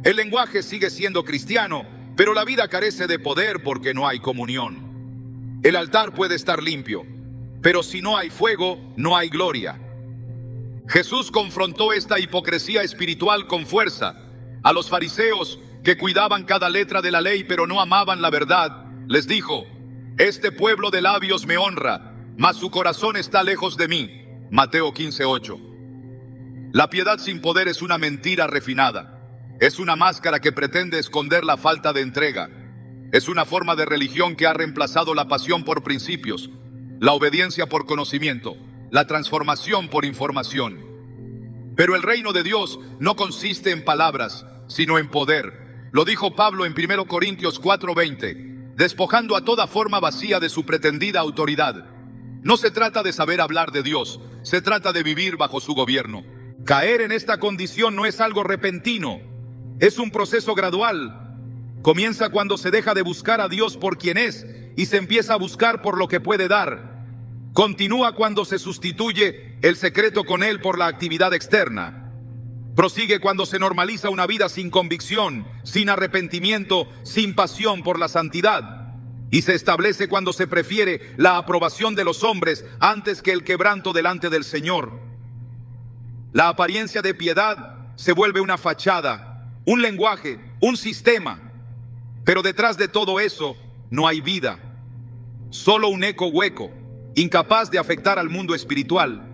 El lenguaje sigue siendo cristiano, pero la vida carece de poder porque no hay comunión. El altar puede estar limpio, pero si no hay fuego, no hay gloria. Jesús confrontó esta hipocresía espiritual con fuerza. A los fariseos, que cuidaban cada letra de la ley pero no amaban la verdad, les dijo: este pueblo de labios me honra, mas su corazón está lejos de mí. Mateo 15:8. La piedad sin poder es una mentira refinada. Es una máscara que pretende esconder la falta de entrega. Es una forma de religión que ha reemplazado la pasión por principios, la obediencia por conocimiento, la transformación por información. Pero el reino de Dios no consiste en palabras, sino en poder. Lo dijo Pablo en 1 Corintios 4:20, despojando a toda forma vacía de su pretendida autoridad. No se trata de saber hablar de Dios, se trata de vivir bajo su gobierno. Caer en esta condición no es algo repentino, es un proceso gradual. Comienza cuando se deja de buscar a Dios por quien es y se empieza a buscar por lo que puede dar. Continúa cuando se sustituye el secreto con Él por la actividad externa. Prosigue cuando se normaliza una vida sin convicción, sin arrepentimiento, sin pasión por la santidad. Y se establece cuando se prefiere la aprobación de los hombres antes que el quebranto delante del Señor. La apariencia de piedad se vuelve una fachada, un lenguaje, un sistema. Pero detrás de todo eso no hay vida. Solo un eco hueco, incapaz de afectar al mundo espiritual.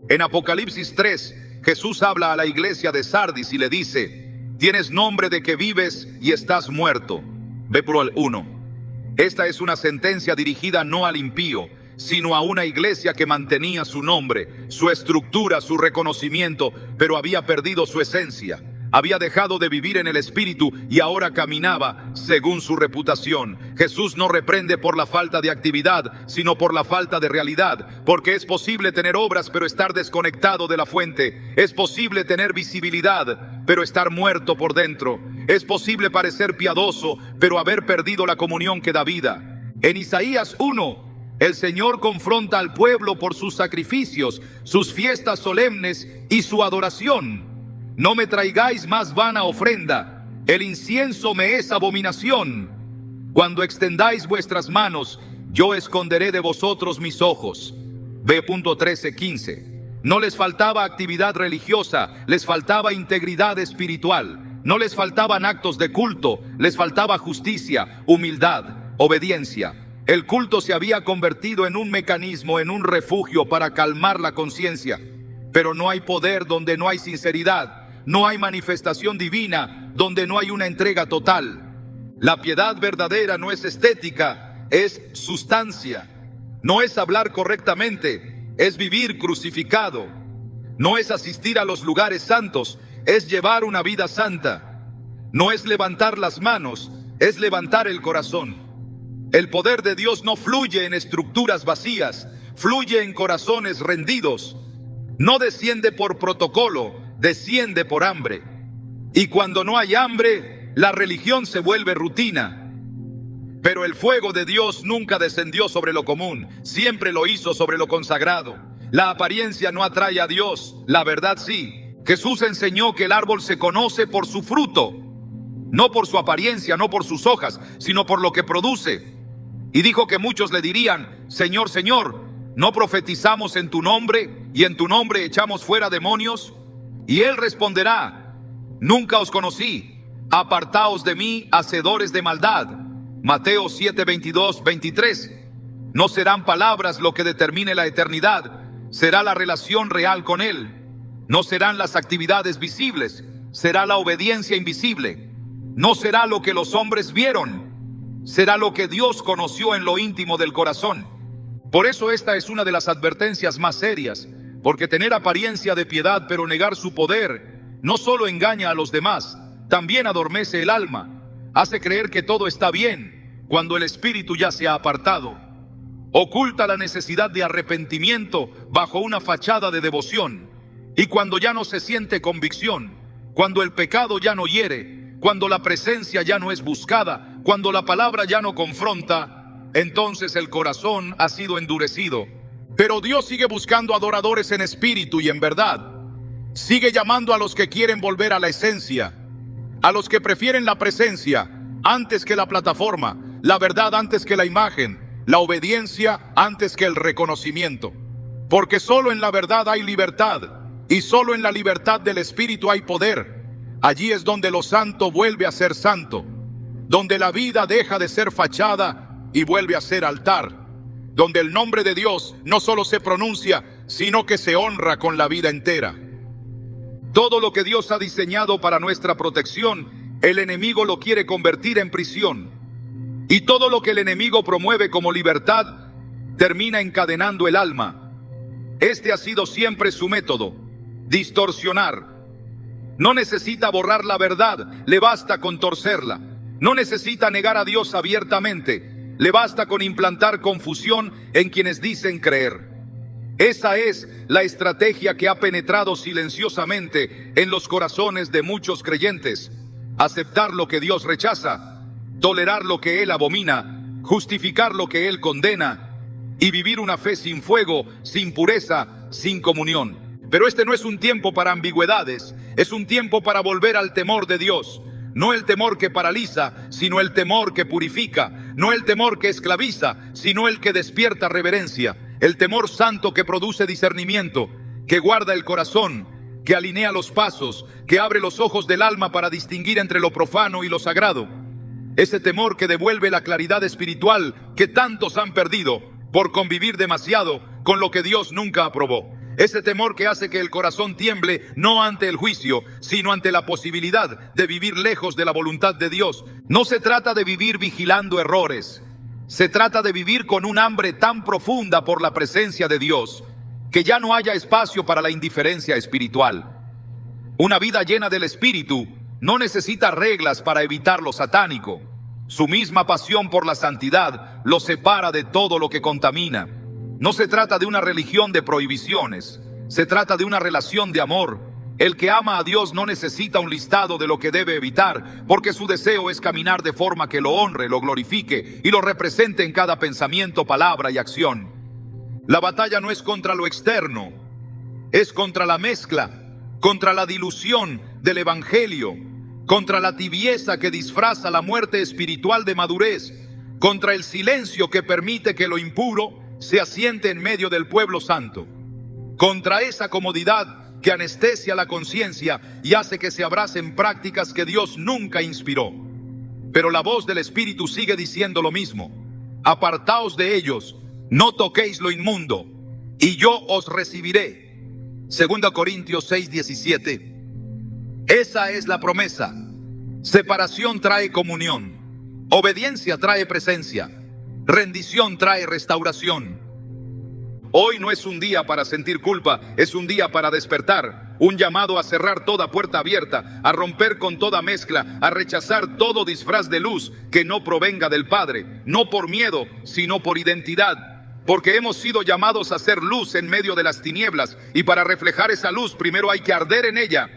En Apocalipsis 3, Jesús habla a la iglesia de Sardis y le dice: tienes nombre de que vives y estás muerto. Ve por el 1. Esta es una sentencia dirigida no al impío, sino a una iglesia que mantenía su nombre, su estructura, su reconocimiento, pero había perdido su esencia. Había dejado de vivir en el Espíritu y ahora caminaba según su reputación. Jesús no reprende por la falta de actividad, sino por la falta de realidad. Porque es posible tener obras pero estar desconectado de la fuente. Es posible tener visibilidad pero estar muerto por dentro. Es posible parecer piadoso, pero haber perdido la comunión que da vida. En Isaías 1, el Señor confronta al pueblo por sus sacrificios, sus fiestas solemnes y su adoración. No me traigáis más vana ofrenda, el incienso me es abominación. Cuando extendáis vuestras manos, yo esconderé de vosotros mis ojos. B.13.15. No les faltaba actividad religiosa, les faltaba integridad espiritual. No les faltaban actos de culto, les faltaba justicia, humildad, obediencia. El culto se había convertido en un mecanismo, en un refugio para calmar la conciencia. Pero no hay poder donde no hay sinceridad, no hay manifestación divina donde no hay una entrega total. La piedad verdadera no es estética, es sustancia. No es hablar correctamente, es vivir crucificado. No es asistir a los lugares santos, es llevar una vida santa. No es levantar las manos, es levantar el corazón. El poder de Dios no fluye en estructuras vacías, fluye en corazones rendidos. No desciende por protocolo, desciende por hambre. Y cuando no hay hambre, la religión se vuelve rutina. Pero el fuego de Dios nunca descendió sobre lo común, siempre lo hizo sobre lo consagrado. La apariencia no atrae a Dios, la verdad sí. Jesús enseñó que el árbol se conoce por su fruto, no por su apariencia, no por sus hojas, sino por lo que produce. Y dijo que muchos le dirían: Señor, Señor, ¿no profetizamos en tu nombre y en tu nombre echamos fuera demonios? Y él responderá: nunca os conocí, apartaos de mí, hacedores de maldad. Mateo 7, 22, 23. No serán palabras lo que determine la eternidad, será la relación real con Él. No serán las actividades visibles, será la obediencia invisible. No será lo que los hombres vieron, será lo que Dios conoció en lo íntimo del corazón. Por eso esta es una de las advertencias más serias, porque tener apariencia de piedad pero negar su poder no solo engaña a los demás, también adormece el alma. Hace creer que todo está bien cuando el espíritu ya se ha apartado. Oculta la necesidad de arrepentimiento bajo una fachada de devoción. Y cuando ya no se siente convicción, cuando el pecado ya no hiere, cuando la presencia ya no es buscada, cuando la palabra ya no confronta, entonces el corazón ha sido endurecido. Pero Dios sigue buscando adoradores en espíritu y en verdad. Sigue llamando a los que quieren volver a la esencia, a los que prefieren la presencia antes que la plataforma, la verdad antes que la imagen, la obediencia antes que el reconocimiento. Porque solo en la verdad hay libertad, y solo en la libertad del Espíritu hay poder. Allí es donde lo santo vuelve a ser santo, donde la vida deja de ser fachada y vuelve a ser altar, donde el nombre de Dios no solo se pronuncia, sino que se honra con la vida entera. Todo lo que Dios ha diseñado para nuestra protección, el enemigo lo quiere convertir en prisión. Y todo lo que el enemigo promueve como libertad, termina encadenando el alma. Este ha sido siempre su método: distorsionar. No necesita borrar la verdad, le basta con torcerla. No necesita negar a Dios abiertamente, le basta con implantar confusión en quienes dicen creer. Esa es la estrategia que ha penetrado silenciosamente en los corazones de muchos creyentes: aceptar lo que Dios rechaza, tolerar lo que Él abomina, justificar lo que Él condena y vivir una fe sin fuego, sin pureza, sin comunión. Pero este no es un tiempo para ambigüedades, es un tiempo para volver al temor de Dios. No el temor que paraliza, sino el temor que purifica. No el temor que esclaviza, sino el que despierta reverencia. El temor santo que produce discernimiento, que guarda el corazón, que alinea los pasos, que abre los ojos del alma para distinguir entre lo profano y lo sagrado. Ese temor que devuelve la claridad espiritual que tantos han perdido por convivir demasiado con lo que Dios nunca aprobó. Ese temor que hace que el corazón tiemble no ante el juicio, sino ante la posibilidad de vivir lejos de la voluntad de Dios. No se trata de vivir vigilando errores. Se trata de vivir con un hambre tan profunda por la presencia de Dios que ya no haya espacio para la indiferencia espiritual. Una vida llena del Espíritu no necesita reglas para evitar lo satánico. Su misma pasión por la santidad lo separa de todo lo que contamina. No se trata de una religión de prohibiciones, se trata de una relación de amor. El que ama a Dios no necesita un listado de lo que debe evitar, porque su deseo es caminar de forma que lo honre, lo glorifique y lo represente en cada pensamiento, palabra y acción. La batalla no es contra lo externo, es contra la mezcla, contra la dilución del evangelio, contra la tibieza que disfraza la muerte espiritual de madurez, contra el silencio que permite que lo impuro se asiente en medio del pueblo santo, contra esa comodidad que anestesia la conciencia y hace que se abracen prácticas que Dios nunca inspiró. Pero la voz del Espíritu sigue diciendo lo mismo: apartaos de ellos, no toquéis lo inmundo, y yo os recibiré. 2 Corintios 6:17. Esa es la promesa. Separación trae comunión, obediencia trae presencia, rendición trae restauración. Hoy no es un día para sentir culpa, es un día para despertar, un llamado a cerrar toda puerta abierta, a romper con toda mezcla, a rechazar todo disfraz de luz que no provenga del Padre, no por miedo, sino por identidad, porque hemos sido llamados a ser luz en medio de las tinieblas, y para reflejar esa luz primero hay que arder en ella.